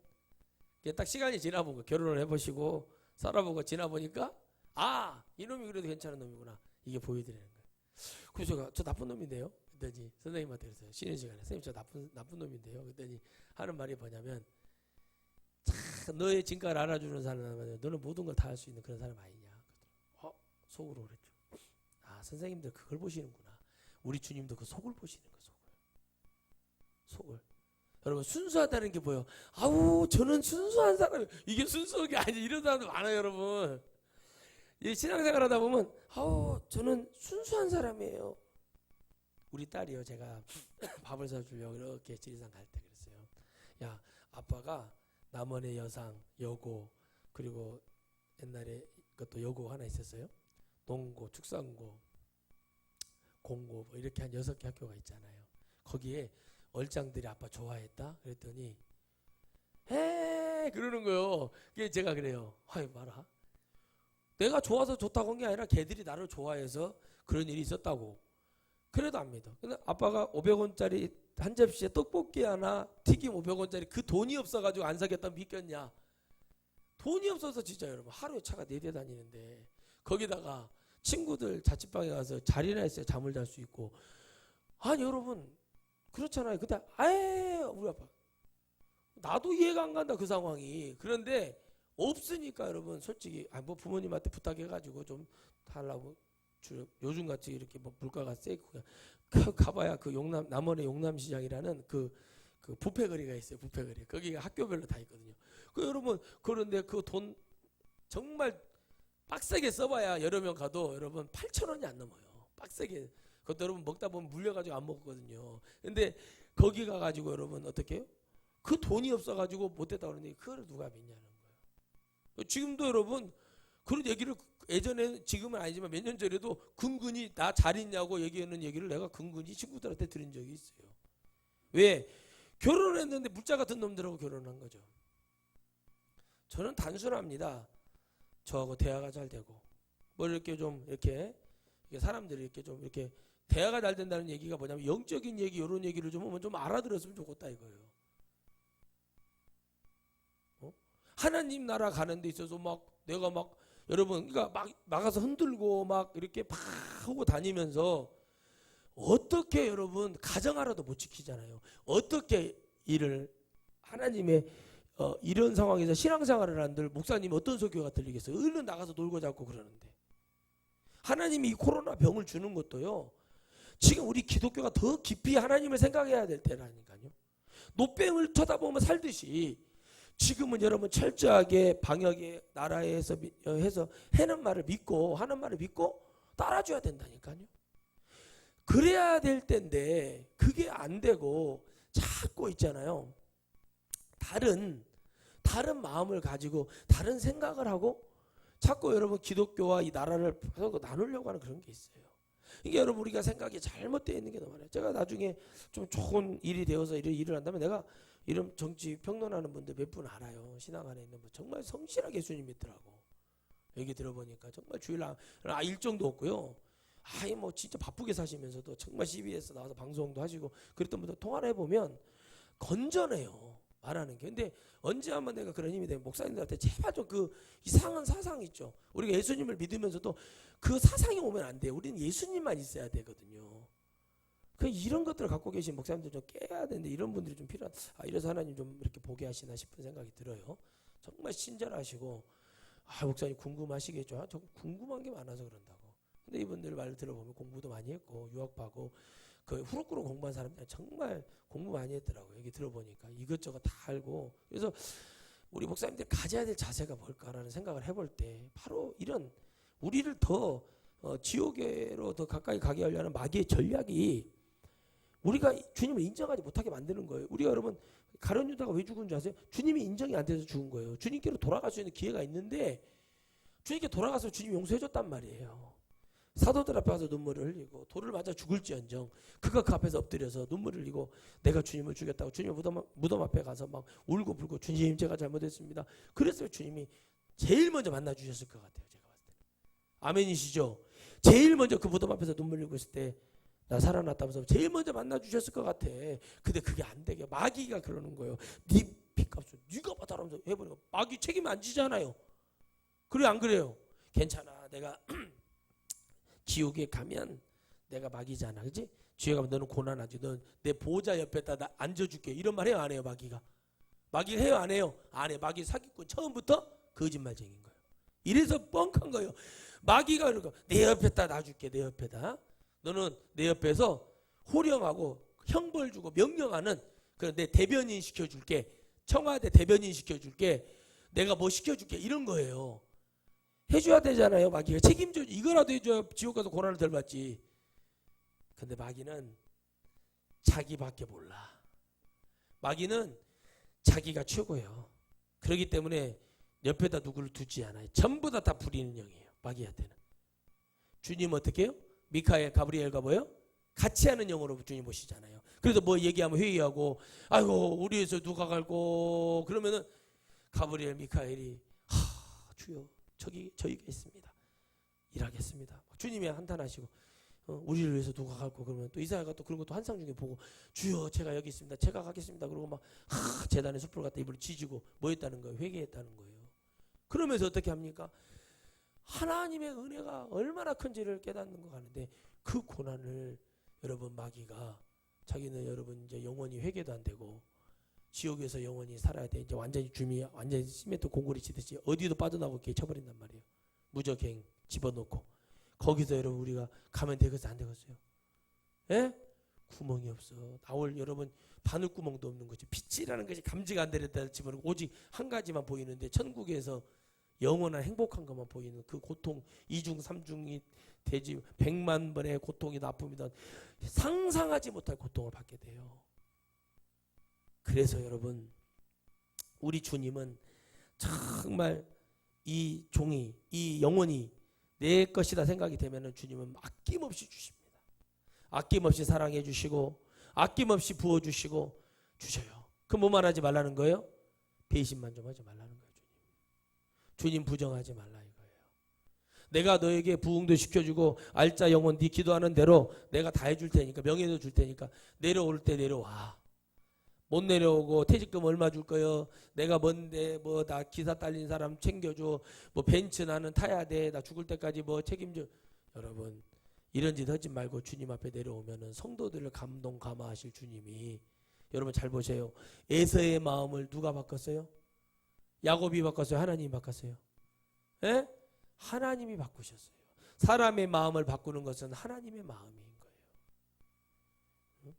딱 시간이 지나보고 결혼을 해보시고 살아보고 지나보니까 아 이놈이 그래도 괜찮은 놈이구나. 이게 보여드리는 거예요. 그래서 제가 저 나쁜 놈인데요. 그랬더니 선생님한테 그랬어요. 쉬는 시간에 선생님 저 나쁜 놈인데요. 그랬더니 하는 말이 뭐냐면 너의 진가를 알아주는 사람은 너는 모든 걸 다 할 수 있는 그런 사람 아니냐. 속으로 그랬죠. 아 선생님들 그걸 보시는구나. 우리 주님도 그 속을 보시는 거 속을. 여러분 순수하다는 게 뭐예요? 아우 저는 순수한 사람이에요. 이게 순수한 게 아니지. 이런 사람들 많아요 여러분. 이 신앙생활 하다 보면 아우 저는 순수한 사람이에요. 우리 딸이요 제가 밥을 사주려고 이렇게 지리산 갈 때 그랬어요. 야 아빠가 남원의 여상, 여고 그리고 옛날에 그것도 여고 하나 있었어요. 농고, 축산고, 공고 뭐 이렇게 한 6개 학교가 있잖아요. 거기에 얼짱들이 아빠 좋아했다? 그랬더니 해 그러는 거예요. 그게 제가 그래요. 아이 봐라. 내가 좋아서 좋다고 한 게 아니라 걔들이 나를 좋아해서 그런 일이 있었다고. 그래도 안 믿어. 근데 아빠가 500원짜리 한 접시에 떡볶이 하나 튀김 500원짜리 그 돈이 없어가지고 안 사겠다면 믿겠냐. 돈이 없어서 진짜 여러분 하루에 차가 4대 다니는데 거기다가 친구들 자취방에 가서 자리나 있어야 잠을 잘 수 있고. 아니 여러분 그렇잖아요. 근데 아예 우리 아빠 나도 이해가 안 간다 그 상황이. 그런데 없으니까 여러분 솔직히 뭐 부모님한테 부탁해가지고 좀 달라고 요즘같이 이렇게 뭐 물가가 세고 그냥 가봐야 그 남원의 용남시장이라는 그 뷔페거리가 있어요. 뷔페거리 거기가 학교별로 다 있거든요. 그 여러분 그런데 그 돈 정말 빡세게 써봐야 여러 명 가도 여러분 8,000원이 안 넘어요. 빡세게. 그것도 여러분 먹다 보면 물려가지고 안 먹거든요. 근데 거기 가가지고 여러분 어떻게 해요? 그 돈이 없어가지고 못했다 그러는데 그걸 누가 믿냐는 거예요. 지금도 여러분 그런 얘기를 예전에 지금은 아니지만 몇 년 전에도 근근히 나 잘 있냐고 얘기하는 얘기를 내가 근근히 친구들한테 들은 적이 있어요. 왜? 결혼했는데 물자 같은 놈들하고 결혼한 거죠. 저는 단순합니다. 저하고 대화가 잘 되고 뭐 이렇게 좀 이렇게 사람들이 이렇게 좀 이렇게 대화가 잘 된다는 얘기가 뭐냐면 영적인 얘기 이런 얘기를 좀 알아들었으면 좋겠다 이거예요. 하나님 나라 가는 데 있어서 막 내가 막 여러분 그러니까 막 나가서 흔들고 막 이렇게 막 하고 다니면서 어떻게 여러분 가정하라도 못 지키잖아요. 어떻게 일을 하나님의 이런 상황에서 신앙생활을 한들 목사님 어떤 설교가 들리겠어요? 얼른 나가서 놀고 잡고 그러는데 하나님이 이 코로나 병을 주는 것도요. 지금 우리 기독교가 더 깊이 하나님을 생각해야 될 때라니까요. 노뱀을 쳐다보면 살듯이 지금은 여러분 철저하게 방역의 나라에서 해서 하는 말을 믿고 따라줘야 된다니까요. 그래야 될 때인데 그게 안 되고 자꾸 있잖아요. 다른 마음을 가지고 다른 생각을 하고 자꾸 여러분 기독교와 이 나라를 나누려고 하는 그런 게 있어요. 이게 여러분 우리가 생각이 잘못되어 있는 게 너무 많아요. 제가 나중에 좀 좋은 일이 되어서 이런 일을 한다면 내가 이런 정치 평론하는 분들 몇 분 알아요. 신앙 안에 있는 분 정말 성실하게 예수님 믿더라고. 얘기 들어보니까 정말 주일 일정도 없고요. 뭐 진짜 바쁘게 사시면서도 정말 CBS 나와서 방송도 하시고 그랬던 분들 통화를 해보면 건전해요. 말하는 게. 근데 언제 한번 내가 그런 힘이 되면 목사님들한테 제발 좀 그 이상한 사상 있죠. 우리가 예수님을 믿으면서도 그 사상이 오면 안 돼요. 우리는 예수님만 있어야 되거든요. 그 이런 것들을 갖고 계신 목사님들 좀 깨야 되는데 이런 분들이 좀 필요한. 이래서 하나님 좀 이렇게 보게 하시나 싶은 생각이 들어요. 정말 친절하시고 목사님 궁금하시겠죠. 저 궁금한 게 많아서 그런다고. 근데 이분들 말 들어보면 공부도 많이 했고 유학하고 그 후루꾸로 공부한 사람들 정말 공부 많이 했더라고요. 여기 들어보니까 이것저것 다 알고. 그래서 우리 목사님들 가져야 될 자세가 뭘까라는 생각을 해볼 때 바로 이런 우리를 더 지옥으로 더 가까이 가게 하려는 마귀의 전략이 우리가 주님을 인정하지 못하게 만드는 거예요. 우리가 여러분 가룟 유다가 왜 죽은 줄 아세요? 주님이 인정이 안 돼서 죽은 거예요. 주님께로 돌아갈 수 있는 기회가 있는데 주님께 돌아가서 주님이 용서해 줬단 말이에요. 사도들 앞에 가서 눈물을 흘리고 돌을 맞아 죽을지언정 그가 그 앞에서 엎드려서 눈물을 흘리고 내가 주님을 죽였다고 주님 무덤 앞에 가서 막 울고 불고 주님 제가 잘못했습니다. 그랬어요. 주님이 제일 먼저 만나 주셨을 것 같아요. 제가 봤을 때. 아멘이시죠? 제일 먼저 그 무덤 앞에서 눈물 흘리고 있을 때 나 살아났다면서 제일 먼저 만나 주셨을 것 같아. 근데 그게 안 되게 마귀가 그러는 거예요. 네 빚값을 네가 받아라면서 해버리고 마귀 책임 안 지잖아요. 그래 안 그래요? 괜찮아. 내가 지옥에 가면 내가 마귀잖아. 그렇지? 지옥에 가면 너는 고난하지. 넌 내 보호자 옆에다 나 앉아줄게. 이런 말 해요 안 해요 마귀가? 마귀가 해요 안 해요? 안 해. 마귀 사기꾼 처음부터 거짓말쟁인 거예요. 이래서 뻥한 거예요. 마귀가 그러고 내 옆에다 놔줄게. 내 옆에다. 너는 내 옆에서 호령하고 형벌 주고 명령하는 내 대변인 시켜줄게. 청와대 대변인 시켜줄게. 내가 뭐 시켜줄게. 이런 거예요. 해줘야 되잖아요. 마귀가 책임져. 이거라도 해줘야 지옥 가서 고난을 덜 받지. 근데 마귀는 자기밖에 몰라. 마귀는 자기가 최고예요. 그렇기 때문에 옆에다 누구를 두지 않아요. 전부 다 부리는 영이에요. 마귀한테는. 주님 어떻게 해요? 미카엘, 가브리엘과 뭐요? 같이 하는 영으로 주님 보시잖아요. 그래서 뭐 얘기하면 회의하고 아이고 우리에서 누가 갈고 그러면은 가브리엘, 미카엘이 주여 저희가 있습니다. 일하겠습니다. 주님이 한탄하시고 우리를 위해서 누가 갈고 그러면 또 이사야가 또 그런 것도 환상 중에 보고 주여 제가 여기 있습니다. 제가 가겠습니다. 그러고 막 제단의 숯불 갖다 입을 지지고 뭐 했다는 거예요? 회개했다는 거예요. 그러면서 어떻게 합니까? 하나님의 은혜가 얼마나 큰지를 깨닫는 것 같은데 그 고난을 여러분 마귀가 자기는 여러분 이제 영원히 회개도 안 되고 지옥에서 영원히 살아야 돼. 이제 완전히 완전히 시멘트 공고리 치듯이 어디도 빠져나오고 이렇게 쳐버린단 말이에요. 무적행 집어넣고 거기서 여러분 우리가 가면 되겠어요? 안 되겠어요? 예? 구멍이 없어. 나올 여러분 바늘구멍도 없는 거죠. 빛이라는 것이 감지가 안 되는 집은 오직 한 가지만 보이는데 천국에서 영원한 행복한 것만 보이는 그 고통 2중 3중이 되지 100만 번의 고통이 아픔이든 상상하지 못할 고통을 받게 돼요. 그래서 여러분 우리 주님은 정말 이 종이 이 영혼이 내 것이다 생각이 되면은 주님은 아낌없이 주십니다. 아낌없이 사랑해 주시고 아낌없이 부어 주시고 주셔요. 그 뭐만 하지 말라는 거예요? 배신만 좀 하지 말라는 거예요. 주님 부정하지 말라 이거예요. 내가 너에게 부흥도 시켜주고 알짜 영혼 네 기도하는 대로 내가 다 해줄 테니까 명예도 줄 테니까 내려올 때 내려와. 못 내려오고 퇴직금 얼마 줄 거요? 내가 뭔데 뭐 나 기사 딸린 사람 챙겨줘. 뭐 벤츠 나는 타야 돼. 나 죽을 때까지 뭐 책임져. 여러분 이런 짓 하지 말고 주님 앞에 내려오면은 성도들을 감동 감화하실 주님이 여러분 잘 보세요. 에서의 마음을 누가 바꿨어요? 야곱이 바꿨어요? 하나님이 바꿨어요? 예? 하나님이 바꾸셨어요. 사람의 마음을 바꾸는 것은 하나님의 마음인 거예요.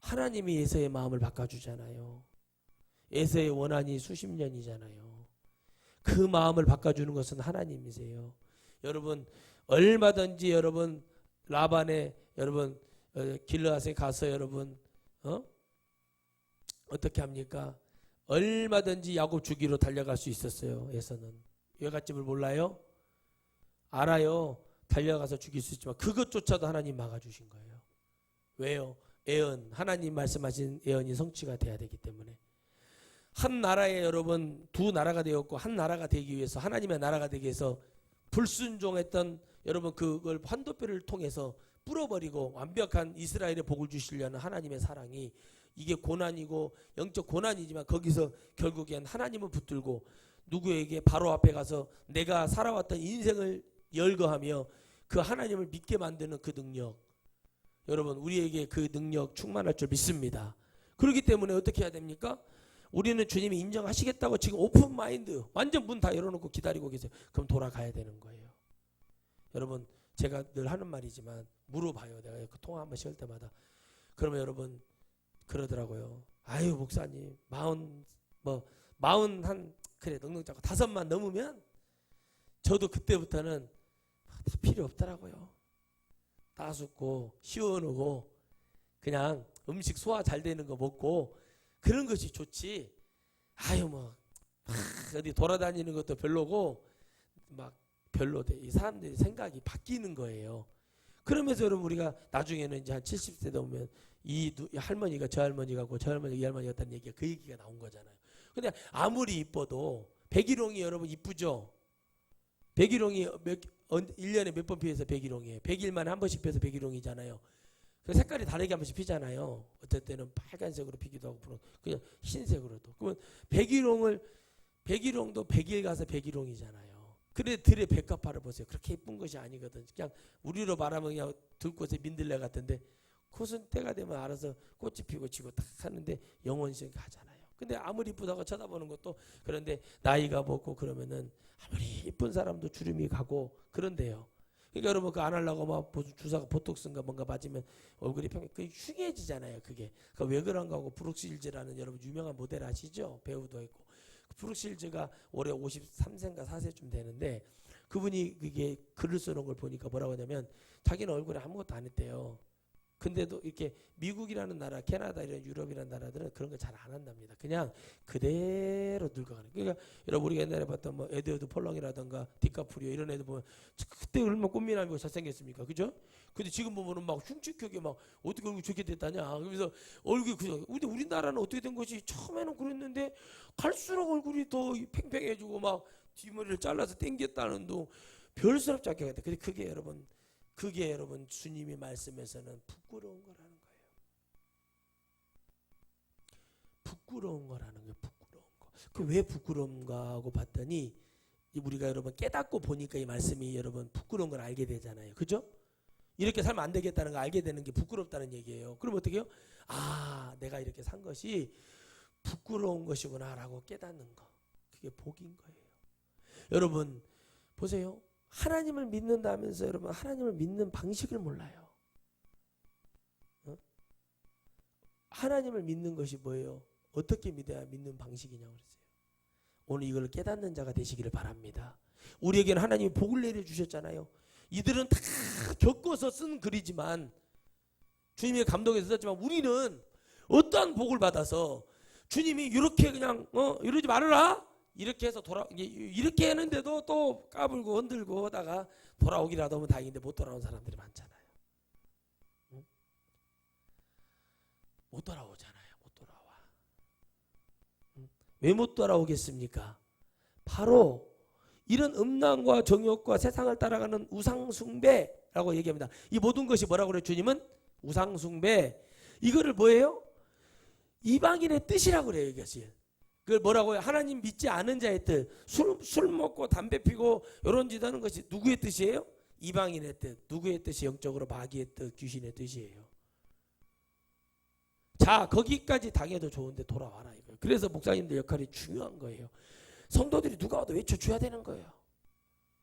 하나님이 에서의 마음을 바꿔주잖아요. 에서의 원한이 수십 년이잖아요. 그 마음을 바꿔주는 것은 하나님이세요. 여러분 얼마든지 여러분 라반의 여러분 길르앗에 가서 여러분 어떻게 합니까? 얼마든지 야곱 죽이로 달려갈 수 있었어요. 에서는 외갓집을 몰라요? 알아요. 달려가서 죽일 수 있지만 그것조차도 하나님 막아주신 거예요. 왜요? 애언 하나님 말씀하신 애언이 성취가 돼야 되기 때문에. 한 나라에 여러분 두 나라가 되었고 한 나라가 되기 위해서 하나님의 나라가 되기 위해서 불순종했던 여러분 그걸 환도뼈를 통해서 뿌려버리고 완벽한 이스라엘의 복을 주시려는 하나님의 사랑이 이게 고난이고 영적 고난이지만 거기서 결국엔 하나님을 붙들고 누구에게 바로 앞에 가서 내가 살아왔던 인생을 열거하며 그 하나님을 믿게 만드는 그 능력 여러분 우리에게 그 능력 충만할 줄 믿습니다. 그렇기 때문에 어떻게 해야 됩니까? 우리는 주님이 인정하시겠다고 지금 오픈 마인드 완전 문 다 열어놓고 기다리고 계세요. 그럼 돌아가야 되는 거예요. 여러분 제가 늘 하는 말이지만 물어봐요. 내가 그 통화 한 번씩 할 때마다. 그러면 여러분 그러더라고요. 아유 목사님 40 그래 넉넉 잡고 5만 넘으면 저도 그때부터는 다 필요 없더라고요. 따숩고 시원하고 그냥 음식 소화 잘 되는 거 먹고 그런 것이 좋지. 아유 뭐 어디 돌아다니는 것도 별로고 막 별로돼. 이 사람들이 생각이 바뀌는 거예요. 그러면서 여러분 우리가 나중에는 이제 한 70세 되면 이 할머니가 저 할머니가고 저 할머니가 이 할머니 같다는 얘기가 그 얘기가 나온 거잖아요. 근데 아무리 이뻐도 백일홍이 여러분 이쁘죠? 백일홍이 1년에 몇 번 피해서 백일홍이에요. 100일 만에 한 번씩 피해서 백일홍이잖아요. 그 색깔이 다르게 한 번씩 피잖아요. 어떨 때는 빨간색으로 피기도 하고 그냥 흰색으로도. 그러면 백일홍도 100일 가서 백일홍이잖아요. 그래 들의 백합화를 보세요. 그렇게 예쁜 것이 아니거든. 그냥 우리로 말하면 그냥 들꽃의 민들레 같은데 그것은 때가 되면 알아서 꽃이 피고 지고 딱 하는데 영원히 가잖아요. 근데 아무리 이쁘다고 쳐다보는 것도 그런데 나이가 먹고 그러면은 아무리 이쁜 사람도 주름이 가고 그런데요. 그러니까 여러분 그 안 하려고 막 주사가 보톡스인가 뭔가 맞으면 얼굴이 그게 흉해지잖아요. 그게 왜 그런가 하고 브룩실즈라는 여러분 유명한 모델 아시죠? 배우도 있고 브룩실즈가 올해 53세인가 4세쯤 되는데 그분이 그게 글을 쓰는 걸 보니까 뭐라고 하냐면 자기는 얼굴에 아무것도 안 했대요. 근데도 이렇게 미국이라는 나라, 캐나다 이런 유럽이라는 나라들은 그런 거 잘 안 한답니다. 그냥 그대로 늙어가는. 그러니까 여러분 우리가 옛날에 봤던 뭐 에드워드 폴렁이라든가 디카프리오 이런 애들 보면 그때 얼마나 꽃미남이고 잘생겼습니까, 그죠? 근데 지금 보면은 막 흉측하게 막 어떻게 얼굴이 좋게 됐다냐. 그래서 얼굴이 그죠? 근데 우리나라는 어떻게 된 것이 처음에는 그랬는데 갈수록 얼굴이 더 팽팽해지고 막 뒷머리를 잘라서 당겼다는 둥 별스럽지 않게 같아. 근데 그게 여러분 주님이 말씀에서는 부끄러운 거라는 거예요. 부끄러운 거라는 거예요. 부끄러운 거. 그 왜 부끄러운가 하고 봤더니 우리가 여러분 깨닫고 보니까 이 말씀이 여러분 부끄러운 걸 알게 되잖아요. 그죠? 이렇게 살면 안 되겠다는 거 알게 되는 게 부끄럽다는 얘기예요. 그럼 어떻게 해요? 아 내가 이렇게 산 것이 부끄러운 것이구나 라고 깨닫는 거. 그게 복인 거예요. 여러분 보세요. 하나님을 믿는다면서 여러분 하나님을 믿는 방식을 몰라요. 하나님을 믿는 것이 뭐예요? 어떻게 믿어야 믿는 방식이냐고 그랬어요. 오늘 이걸 깨닫는 자가 되시기를 바랍니다. 우리에게는 하나님이 복을 내려주셨잖아요. 이들은 다 겪어서 쓴 글이지만 주님의 감동에서 썼지만 우리는 어떠한 복을 받아서 주님이 이렇게 그냥 이러지 말아라 이렇게 해서 이렇게 했는데도 또 까불고 흔들고 하다가 돌아오기라도 하면 다행인데 못 돌아온 사람들이 많잖아요. 응? 못 돌아오잖아요. 못 돌아와. 응? 왜 못 돌아오겠습니까? 바로 이런 음란과 정욕과 세상을 따라가는 우상숭배라고 얘기합니다. 이 모든 것이 뭐라고 그래요? 주님은 우상숭배. 이거를 뭐예요? 이방인의 뜻이라고 그래요. 이것이. 그걸 뭐라고 해요? 하나님 믿지 않은 자의 뜻. 술 먹고 담배 피고 이런 짓 하는 것이 누구의 뜻이에요? 이방인의 뜻. 누구의 뜻이? 영적으로 마귀의 뜻, 귀신의 뜻이에요. 자, 거기까지 당해도 좋은데 돌아와라 이거예요. 그래서 목사님들 역할이 중요한 거예요. 성도들이 누가 와도 외쳐줘야 되는 거예요.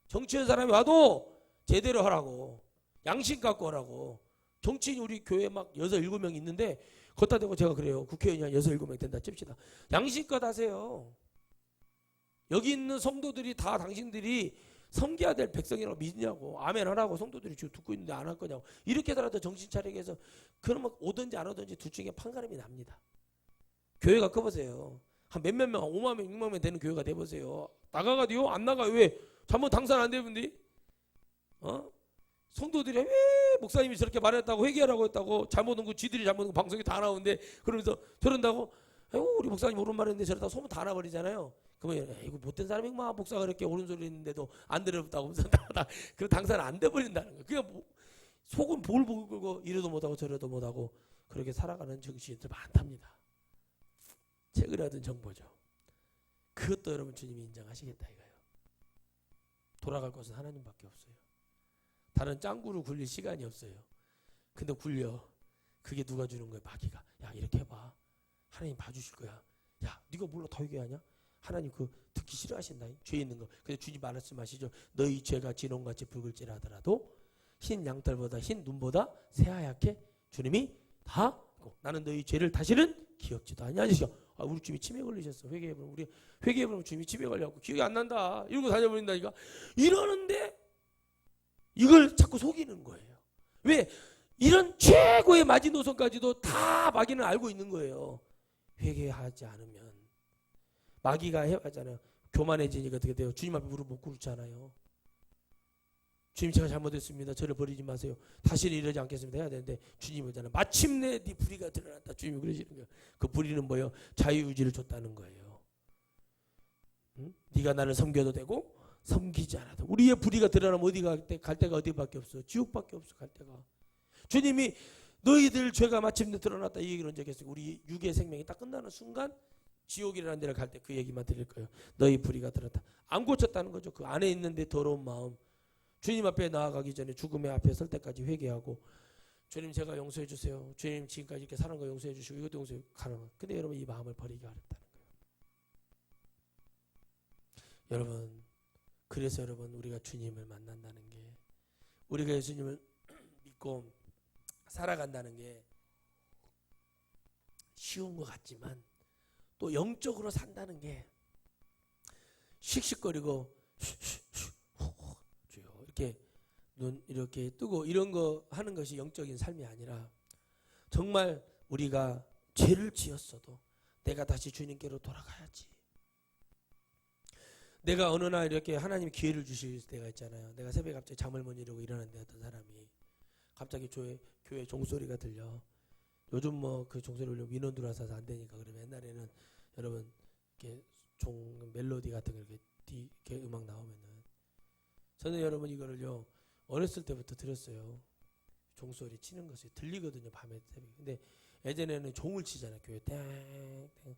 정치인 사람이 와도 제대로 하라고, 양심 갖고 하라고. 정치인이 우리 교회에 막 6, 7명 있는데 걷다 대고 제가 그래요. 국회의원이 한 6, 7명 된다 칩시다. 양심껏 하세요. 여기 있는 성도들이 다 당신들이 섬겨야 될 백성이라고 믿냐고, 아멘 하라고. 성도들이 지금 듣고 있는데 안 할 거냐고. 이렇게라도 정신 차리게 해서 그러면 오든지 안 오든지 둘 중에 판가름이 납니다. 교회가 커보세요. 한 몇몇 명, 5만 명, 6만 명 되는 교회가 돼보세요. 나가가디요? 안 나가요. 왜? 잘못 당선 안 되는데? 성도들이 왜 목사님이 저렇게 말했다고 회개하라고 했다고, 잘못한 거 지들이 잘못한 거 방송에 다 나오는데 그러면서 저런다고, 우리 목사님 옳은 말했는데 저러다 소문 다 나버리잖아요. 그러면 이거 못된 사람이 막 목사가 그렇게 옳은 소리 했는데도 안 들었다고 그 당선 안 돼버린다는 거예요. 그냥 뭐 속은 볼 보고 이래도 못하고 저래도 못하고 그렇게 살아가는 정치인들 많답니다. 책을 얻은 정보죠. 그것도 여러분 주님이 인정하시겠다 이거예요. 돌아갈 곳은 하나님밖에 없어요. 다른 짱구로 굴릴 시간이 없어요. 근데 굴려. 그게 누가 주는 거예요? 마귀가. 야, 이렇게 해봐. 하나님 봐주실 거야. 야, 네가 뭘로 더 얘기하냐? 하나님 그 듣기 싫어하신다. 죄 있는 거. 근데 주님 말씀하시죠. 너희 죄가 진홍같이 붉을지라 하더라도 흰 양털보다 흰 눈보다 새하얗게 주님이 다 나는 너희 죄를 다시는 기억지도 아니하시오. 우리 주님이 치매 걸리셨어. 회개해보면 우리 회개해보면 주님이 치매 걸려갖고 기억이 안 난다. 이러고 다녀버린다니까. 이러는데 이걸 자꾸 속이는 거예요. 왜? 이런 최고의 마지노선까지도 다 마귀는 알고 있는 거예요. 회개하지 않으면. 마귀가 해봤잖아요. 교만해지니까 어떻게 돼요? 주님 앞에 무릎 못 꿇잖아요. 주님 제가 잘못했습니다. 저를 버리지 마세요. 다시는 이러지 않겠습니다. 해야 되는데 주님이 잖아요. 마침내 네 불의가 드러났다. 주님이 그러시는 거예요. 그 불의는 뭐예요? 자유의지를 줬다는 거예요. 응? 네가 나를 섬겨도 되고 섬기지 않아도. 우리의 불의가 드러나면 어디 갈 데가 어디밖에 없어. 지옥밖에 없어. 갈 데가. 주님이 너희들 죄가 마침내 드러났다 이 얘기를 언제 했어요? 우리 육의 생명이 딱 끝나는 순간 지옥이라는 데를 갈 때 그 얘기만 드릴 거예요. 너희 불의가 드러났다. 안 고쳤다는 거죠. 그 안에 있는데 더러운 마음. 주님 앞에 나아가기 전에 죽음의 앞에 설 때까지 회개하고, 주님 제가 용서해 주세요. 주님 지금까지 이렇게 사는 거 용서해 주시고 이것도 용서해 가능한. 근데 여러분 이 마음을 버리기 어렵다는 거예요. 여러분 그래서 여러분 우리가 주님을 만난다는 게, 우리가 예수님을 믿고 살아간다는 게 쉬운 것 같지만 또 영적으로 산다는 게 씩씩거리고 이렇게 눈 이렇게 뜨고 이런 거 하는 것이 영적인 삶이 아니라, 정말 우리가 죄를 지었어도 내가 다시 주님께로 돌아가야지. 내가 어느 날 이렇게 하나님이 기회를 주실 때가 있잖아요. 내가 새벽에 갑자기 잠을 못 이루고 일어났는데 어떤 사람이 갑자기 교회 종소리가 들려. 요즘 뭐 그 종소리 울리면 민원 들어와서 안 되니까. 그러면 옛날에는 여러분 이렇게 멜로디 같은 거 이렇게 음악 나오면은, 저는 여러분 이거를요 어렸을 때부터 들었어요. 종소리 치는 것이 들리거든요, 밤에 새벽에. 근데 예전에는 종을 치잖아요. 교회 땡땡.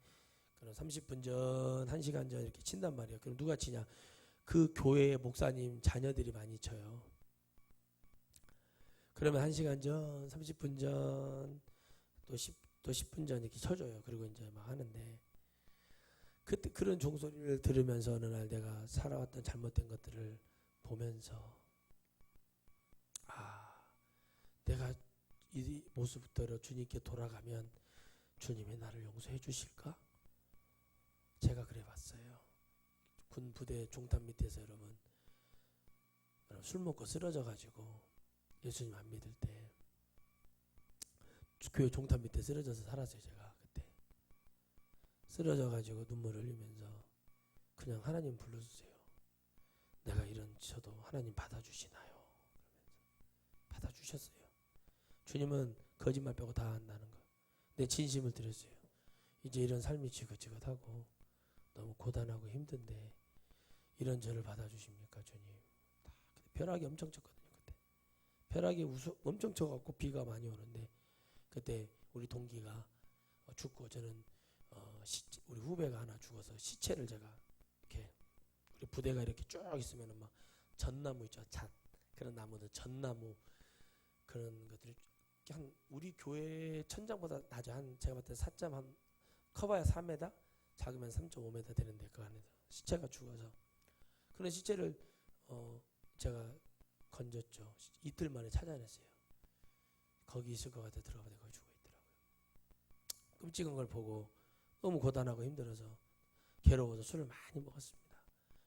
그럼 30분 전, 1시간 전 이렇게 친단 말이에요. 그럼 누가 치냐? 그 교회의 목사님 자녀들이 많이 쳐요. 그러면 1시간 전, 30분 전, 또 10분 전 이렇게 쳐줘요. 그리고 이제 막 하는데, 그때 그런 종소리를 들으면서 어느 날 내가 살아왔던 잘못된 것들을 보면서, 내가 이 모습대로 주님께 돌아가면 주님이 나를 용서해 주실까? 제가 그래 봤어요. 군 부대 종탑 밑에서 여러분 술 먹고 쓰러져 가지고 예수님 안 믿을 때 교회 종탑 밑에 쓰러져서 살았어요. 제가 그때 쓰러져 가지고 눈물 흘리면서 그냥 하나님 불러주세요. 내가 이런 저도 하나님 받아주시나요? 그러면서 받아주셨어요. 주님은 거짓말 빼고 다 한다는 거. 내 진심을 드렸어요. 이제 이런 삶이 지긋지긋하고 너무 고단하고 힘든데 이런 저를 받아주십니까 주님. 벼락이 엄청 쳤거든요. 그때 벼락이 엄청 쳐갖고 비가 많이 오는데 그때 우리 동기가 죽고 저는 우리 후배가 하나 죽어서 시체를 제가 이렇게 우리 부대가 이렇게 쭉 있으면 막 전나무 있죠. 그런 나무들 전나무 그런 것들이 한 우리 교회 천장보다 낮아. 한 제가 봤을 때 4점 한 커봐야 4m 작으면 3.5m 되는데 그 안에서 시체가 죽어서 그런 시체를 제가 건졌죠. 이틀 만에 찾아냈어요. 거기 있을 것 같아 들어가봤더니 거기 죽어있더라고요. 끔찍한 걸 보고 너무 고단하고 힘들어서 괴로워서 술을 많이 먹었습니다.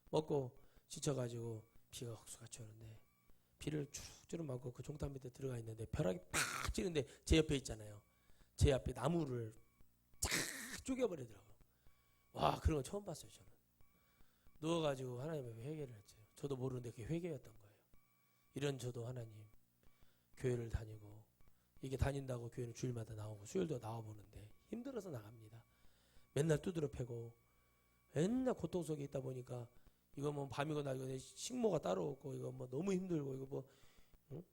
먹고 지쳐가지고 비가 헉수같이 오는데 비를 주룩주룩 맞고 그 종탑 밑에 들어가 있는데 벼락이 팍 찌는데 제 옆에 있잖아요. 제 앞에 나무를 쫙 쪼개버리더라고요. 와 그런 거 처음 봤어요. 저는 누워가지고 하나님 앞에 회개를 했죠. 저도 모르는데 그게 회개였던 거예요. 이런 저도 하나님 교회를 다니고 이게 다닌다고 교회는 주일마다 나오고 수요일도 나와보는데 힘들어서 나갑니다. 맨날 두드려 패고 맨날 고통 속에 있다 보니까 이거 뭐 밤이고 낮이고 식모가 따로 없고 이거 뭐 너무 힘들고 이거 뭐 응?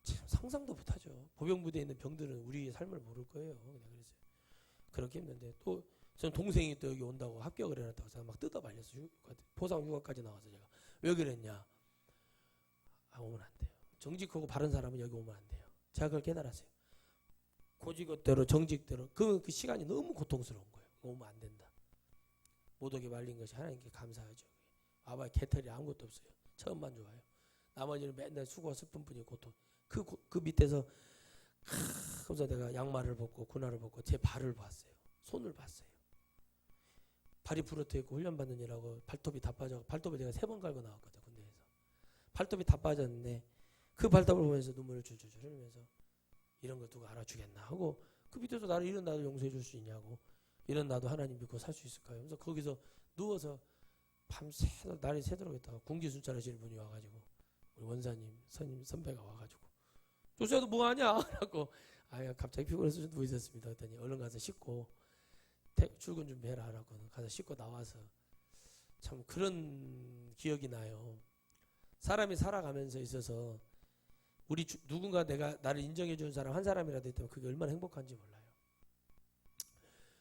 참 상상도 못하죠. 보병부대에 있는 병들은 우리의 삶을 모를 거예요. 그냥 그랬어요. 그렇게 했는데 또 저는 동생이 또 여기 온다고 합격을 해놨다고 해서 막 뜯어 말렸어요. 포상 휴가까지 나와서 제가 왜 그랬냐? 오면 안 돼요. 정직하고 바른 사람은 여기 오면 안 돼요. 제가 그걸 깨달았어요. 고지것대로 정직대로 그 시간이 너무 고통스러운 거예요. 오면 안 된다. 못 오게 말린 것이 하나님께 감사하죠. 아바 개털이 아무것도 없어요. 처음만 좋아요. 나머지는 맨날 수고와 슬픔뿐이 고통. 그 밑에서 그래서 내가 양말을 벗고 군화를 벗고 제 발을 봤어요. 손을 봤어요. 발이 부러져 있고 훈련 받느냐고 발톱이 다 빠져. 발톱을 제가 3번 갈고 나왔거든 군대에서. 발톱이 다 빠졌는데 그 발톱을 보면서 눈물을 줄줄 흘리면서 이런 거 누가 알아주겠나 하고 그 밑에서 나를 이런 나도 용서해 줄 수 있냐고 이런 나도 하나님 믿고 살 수 있을까요? 그래서 거기서 누워서 밤새 날이 새도록 있다가 군기순찰 하시는 분이 와가지고 우리 원사님 선배가 와가지고 조수야도 뭐하냐? 라고 갑자기 피곤해서 좀 누워 있었습니다. 그랬더니 얼른 가서 씻고 출근 준비해라 라고 가서 씻고 나와서 참 그런 기억이 나요. 사람이 살아가면서 있어서 우리 누군가 나를 인정해 주는 사람 한 사람이라도 있다면 그게 얼마나 행복한지 몰라요.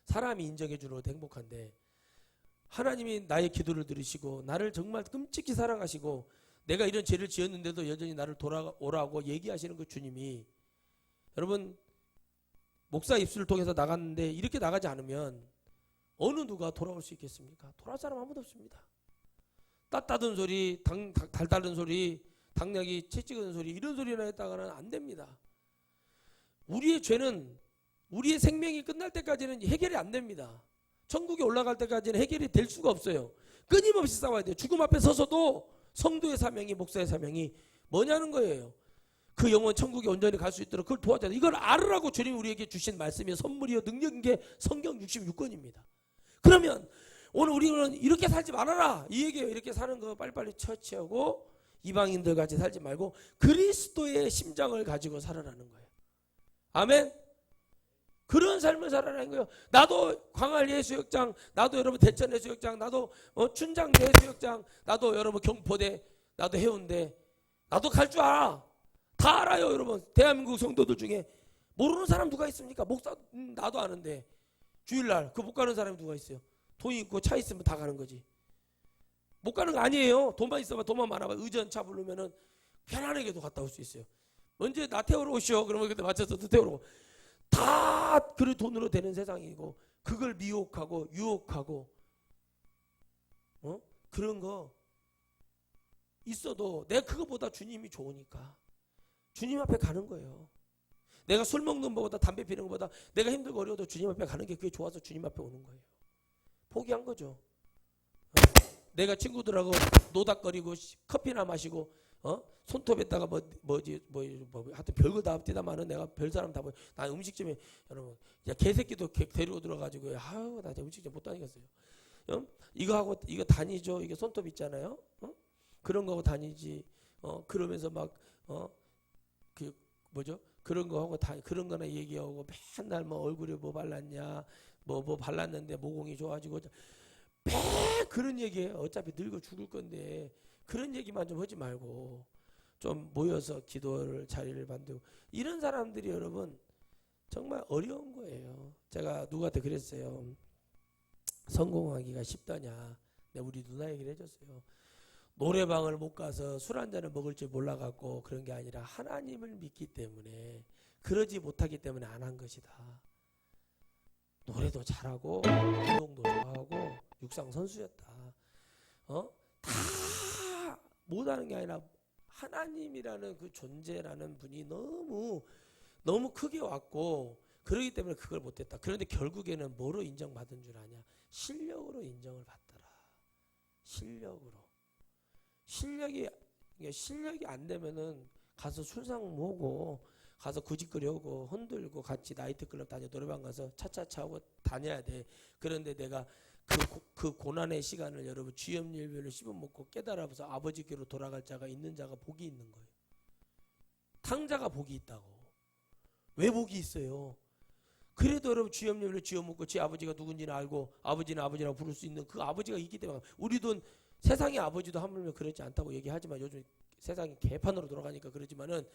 사람이 인정해 주는 것도 행복한데 하나님이 나의 기도를 들으시고 나를 정말 끔찍히 사랑하시고 내가 이런 죄를 지었는데도 여전히 나를 돌아오라고 얘기하시는 그 주님이 여러분 목사 입술을 통해서 나갔는데 이렇게 나가지 않으면 어느 누가 돌아올 수 있겠습니까? 돌아올 사람 아무도 없습니다. 따 따든 소리, 달 따른 소리, 당약이 채 찍은 소리 이런 소리나 했다가는 안 됩니다. 우리의 죄는 우리의 생명이 끝날 때까지는 해결이 안 됩니다. 천국에 올라갈 때까지는 해결이 될 수가 없어요. 끊임없이 싸워야 돼요. 죽음 앞에 서서도 성도의 사명이 목사의 사명이 뭐냐는 거예요. 그 영혼 천국에 온전히 갈 수 있도록 그걸 도와줘야 돼. 이걸 알으라고 주님이 우리에게 주신 말씀이 선물이요 능력인 게 성경 66권입니다. 그러면 오늘 우리는 이렇게 살지 말아라 이 얘기예요. 이렇게 사는 거 빨리빨리 처치하고 이방인들 같이 살지 말고 그리스도의 심장을 가지고 살아라는 거예요. 아멘. 그런 삶을 살아라는 거예요. 나도 광안리 해수욕장, 나도 여러분 대천 해수욕장, 나도 춘장대 해수욕장, 나도 여러분 경포대, 나도 해운대, 나도 갈 줄 알아. 다 알아요, 여러분. 대한민국 성도들 중에 모르는 사람 누가 있습니까? 목사 나도 아는데 주일날 그 못 가는 사람이 누가 있어요? 돈 있고 차 있으면 다 가는 거지. 못 가는 거 아니에요. 돈만 있어봐, 돈만 많아봐. 의전차 부르면은 편안하게도 갔다 올 수 있어요. 언제 나 태우러 오시오? 그러면 그때 맞춰서 또 태우러 오고. 다 그 돈으로 되는 세상이고 그걸 미혹하고 유혹하고 그런 거 있어도 내가 그거보다 주님이 좋으니까 주님 앞에 가는 거예요. 내가 술 먹는 것보다 담배 피는 것보다 내가 힘들고 어려워도 주님 앞에 가는 게 그게 좋아서 주님 앞에 오는 거예요. 포기한 거죠. 내가 친구들하고 노닥거리고 커피나 마시고 손톱에다가 하여튼 별거 다 뛰다마는 내가 별 사람 다 보여. 나 음식점에 여러분 야 개새끼도 데리고 들어가지고 아유 나 음식점 못 다니겠어요. 이거 하고 이거 다니죠. 이게 손톱 있잖아요. 그런 거 하고 다니지. 그러면서 막 그 뭐죠? 그런 거 하고 그런 거나 얘기하고 맨날 뭐 얼굴에 뭐 발랐냐 뭐 발랐는데 모공이 좋아지고 그런 얘기해요. 어차피 늙어 죽을 건데 그런 얘기만 좀 하지 말고 좀 모여서 기도를 자리를 만들고. 이런 사람들이 여러분 정말 어려운 거예요. 제가 누구한테 그랬어요. 성공하기가 쉽다냐. 내가 우리 누나 얘기를 해줬어요. 노래방을 못 가서 술 한 잔을 먹을 줄 몰라갖고 그런 게 아니라 하나님을 믿기 때문에, 그러지 못하기 때문에 안 한 것이다. 노래도 잘하고 운동도 좋아하고 육상 선수였다. 다 못하는 게 아니라 하나님이라는 그 존재라는 분이 너무 크게 왔고, 그러기 때문에 그걸 못했다. 그런데 결국에는 뭐로 인정받은 줄 아냐? 실력으로 인정을 받더라. 실력이 안 되면은 가서 술상 모고 가서 구짓거려 오고 흔들고 같이 나이트클럽 다녀 노래방 가서 차차차 하고 다녀야 돼. 그런데 내가 그 고난의 시간을 여러분 주염일별로 씹어먹고 깨달아서 아버지께로 돌아갈 자가 있는 자가 복이 있는 거예요. 탕자가 복이 있다고. 왜 복이 있어요? 그래도 여러분 주염일별로 쥐어먹고 지 아버지가 누군지는 알고 아버지는 아버지라고 부를 수 있는 그 아버지가 있기 때문에. 우리도 세상의 아버지도 하물며 그렇지 않다고 얘기하지만 요즘 세상이 개판으로 돌아가니까 그러지만은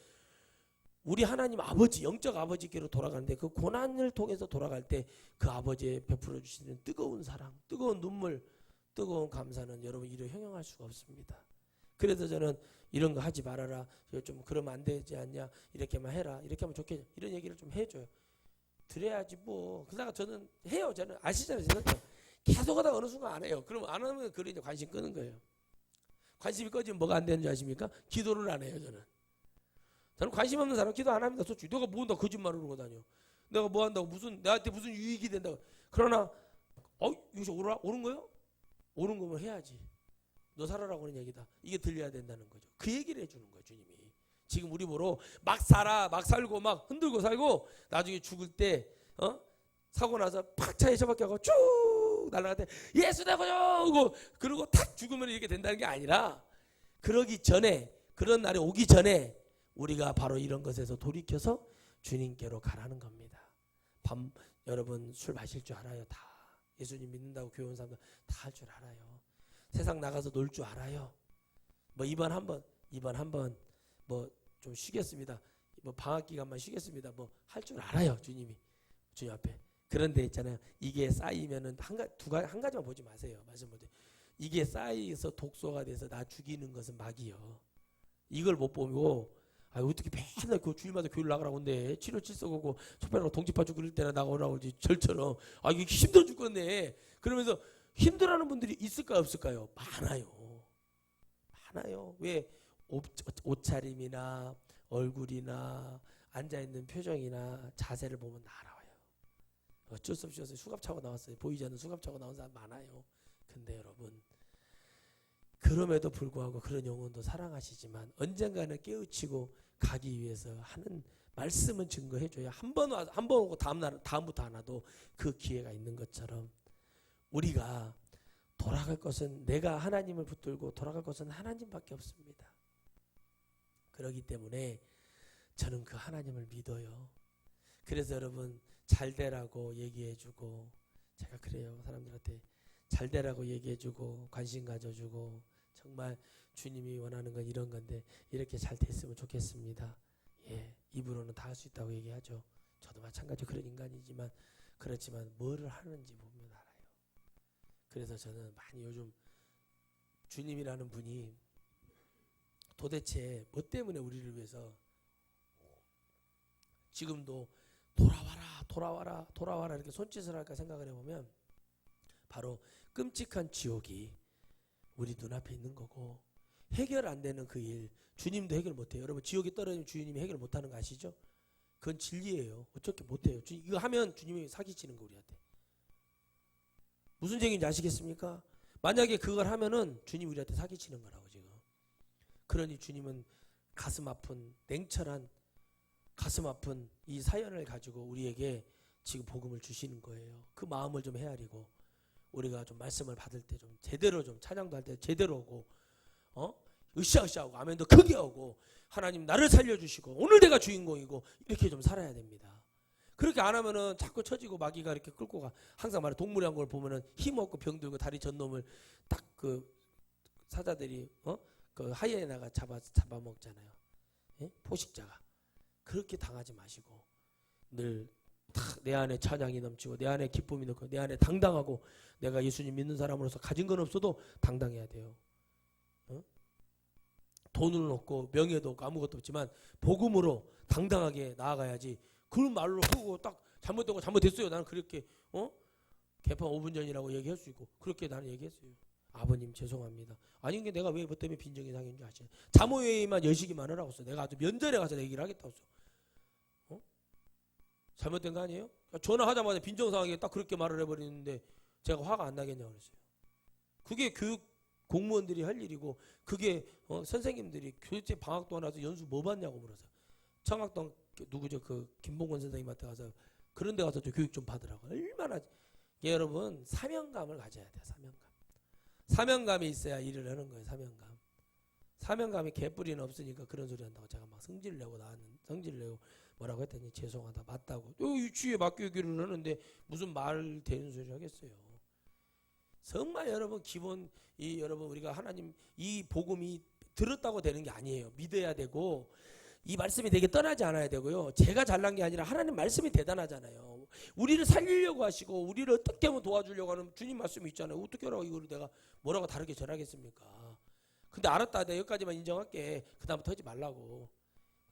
우리 하나님 아버지, 영적 아버지께로 돌아가는데 그 고난을 통해서 돌아갈 때 그 아버지의 베풀어 주시는 뜨거운 사랑, 뜨거운 눈물, 뜨거운 감사는 여러분 이를 형용할 수가 없습니다. 그래서 저는 이런 거 하지 말아라, 좀 그러면 안 되지 않냐, 이렇게만 해라, 이렇게 하면 좋겠냐, 이런 얘기를 좀 해줘요. 드려야지 뭐. 그러다가 저는 해요. 저는 아시잖아요. 저는 계속 하다가 어느 순간 안 해요. 그러면 안 하면 그래 이제 관심 끄는 거예요. 관심이 꺼지면 뭐가 안 되는 줄 아십니까? 기도를 안 해요. 저는 관심 없는 사람 기도 안 합니다. 솔직히 내가 뭐 한다고 거짓말을 하고 다녀. 내가 뭐 한다고 나한테 무슨 유익이 된다고. 그러나 이것이 옳은 거요? 옳은 거면 해야지. 너 살아라고 하는 얘기다. 이게 들려야 된다는 거죠. 그 얘기를 해주는 거예요. 주님이. 지금 우리 보러 막 살아, 막 살고 막 흔들고 살고 나중에 죽을 때 사고 나서 팍 차에 처박혀가지고 쭉 날아갈 때 예수 내고요 그러고 탁 죽으면 이렇게 된다는 게 아니라, 그러기 전에, 그런 날이 오기 전에 우리가 바로 이런 것에서 돌이켜서 주님께로 가라는 겁니다. 여러분 술 마실 줄 알아요. 다 예수님 믿는다고 교회 온 사람들 다 할 줄 알아요. 세상 나가서 놀 줄 알아요. 뭐 이번 한번 뭐 좀 쉬겠습니다. 뭐 방학 기간만 쉬겠습니다. 뭐 할 줄 알아요. 주님 앞에. 그런데 있잖아요. 이게 쌓이면은 한 가지만 보지 마세요. 말씀 보세요. 이게 쌓여서 독소가 돼서 나 죽이는 것은 막이요. 이걸 못 보고 어떻게 맨날 그 주일마다 교회를 나가라고 하는데 7월 7석하고 촛불하고 동지파주 그럴 때나 나가라고 그러지. 절처럼 이게 힘들어 죽겠네. 그러면서 힘들어하는 분들이 있을까요 없을까요? 많아요. 왜? 옷차림이나 얼굴이나 앉아있는 표정이나 자세를 보면 알아요. 어쩔 수 없이 수갑차고 나왔어요. 보이지 않는 수갑차고 나온 사람 많아요. 근데 여러분, 그럼에도 불구하고 그런 영혼도 사랑하시지만 언젠가는 깨우치고 가기 위해서 하는 말씀은 증거해줘야 한 번 오고 다음부터 안 와도 그 기회가 있는 것처럼, 우리가 돌아갈 것은, 내가 하나님을 붙들고 돌아갈 것은 하나님밖에 없습니다. 그렇기 때문에 저는 그 하나님을 믿어요. 그래서 여러분 잘 되라고 얘기해주고, 제가 그래요. 사람들한테 잘 되라고 얘기해주고 관심 가져주고, 정말 주님이 원하는 건 이런 건데 이렇게 잘 됐으면 좋겠습니다. 입으로는 다 할 수 있다고 얘기하죠. 저도 마찬가지로 그런 인간이지만, 그렇지만 뭐를 하는지 보면 알아요. 그래서 저는 많이 요즘 주님이라는 분이 도대체 뭐 때문에 우리를 위해서 지금도 돌아와라 이렇게 손짓을 할까 생각을 해보면, 바로 끔찍한 지옥이 우리 눈앞에 있는 거고, 해결 안 되는 그 일 주님도 해결 못해요. 여러분 지옥에 떨어지면 주님이 해결 못하는 거 아시죠? 그건 진리예요. 어떻게 못해요. 이거 하면 주님이 사기치는 거 우리한테. 무슨 얘기인지 아시겠습니까? 만약에 그걸 하면은 주님 우리한테 사기치는 거라고 지금. 그러니 주님은 가슴 아픈, 냉철한 가슴 아픈 이 사연을 가지고 우리에게 지금 복음을 주시는 거예요. 그 마음을 좀 헤아리고, 우리가 좀 말씀을 받을 때 좀 제대로, 좀 찬양도 할 때 제대로 오고, 으쌰으쌰하고 아멘도 크게 하고, 하나님 나를 살려주시고 오늘 내가 주인공이고, 이렇게 좀 살아야 됩니다. 그렇게 안 하면은 자꾸 처지고 마귀가 이렇게 끌고 가. 항상 말해 동물의 한 걸 보면은 힘없고 병들고 다리 전 놈을 딱 그 사자들이 그 하이에나가 잡아먹잖아요. 예? 포식자가. 그렇게 당하지 마시고 늘 내 안에 찬양이 넘치고 내 안에 기쁨이 넘치고 내 안에 당당하고 내가 예수님 믿는 사람으로서 가진 건 없어도 당당해야 돼요. 돈은 없고 명예도 없고 아무것도 없지만 복음으로 당당하게 나아가야지. 그런 말로 하고 딱 잘못되고 잘못됐어요. 나는 그렇게 개판 5분 전이라고 얘기할 수 있고 그렇게 나는 얘기했어요. 아버님 죄송합니다. 아니 이게 내가 왜 뭐 때문에 빈정이 상했는지 아시죠? 자모회의만 열시기만 하라고 했어. 내가 아주 면전에 가서 얘기를 하겠다고 했어. 잘못된 거 아니에요? 전화하자마자 빈정상하게 딱 그렇게 말을 해버리는데 제가 화가 안 나겠냐고 그랬어요. 그게 교육 공무원들이 할 일이고 그게 선생님들이 교육제 방학 동안 와서 연수 뭐 받냐고 물어서 청학동 누구죠? 그 김봉건 선생님한테 가서 그런 데 가서 좀 교육 좀 받으라고. 얼마나 여러분 사명감을 가져야 돼요. 사명감이 있어야 일을 하는 거예요. 사명감이 개뿌리는 없으니까 그런 소리 한다고 제가 막 성질 내고 뭐라고 했더니 죄송하다 맞다고 유치에 맡기기를 하는데 무슨 말 되는 소리 하겠어요. 정말 여러분 기본 여러분 우리가 하나님 이 복음이 들었다고 되는 게 아니에요. 믿어야 되고 이 말씀이 되게 떠나지 않아야 되고요. 제가 잘난 게 아니라 하나님 말씀이 대단하잖아요. 우리를 살리려고 하시고 우리를 어떻게 하면 도와주려고 하는 주님 말씀이 있잖아요. 어떻게 하라고 이거를 내가 뭐라고 다르게 전하겠습니까? 근데 알았다. 내가 여기까지만 인정할게. 그 다음부터 하지 말라고.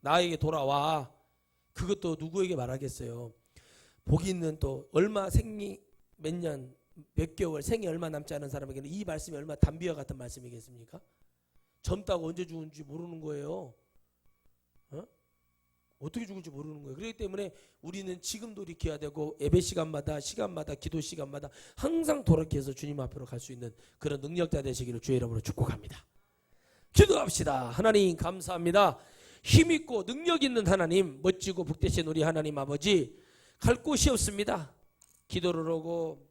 나에게 돌아와. 그것도 누구에게 말하겠어요. 복이 있는 또 얼마 생리 몇 년 몇 개월 생이 얼마 남지 않은 사람에게는 이 말씀이 얼마 담비와 같은 말씀이겠습니까? 젊다고 언제 죽은지 모르는 거예요. 어떻게 죽을지 모르는 거예요. 그렇기 때문에 우리는 지금 돌이켜야 되고 예배 시간마다 기도 시간마다 항상 돌이켜서 주님 앞으로 갈 수 있는 그런 능력자 되시기를 주의 이름으로 축복합니다. 기도합시다. 하나님 감사합니다. 힘있고 능력 있는 하나님, 멋지고 복되신 우리 하나님 아버지, 갈 곳이 없습니다. 기도를 하고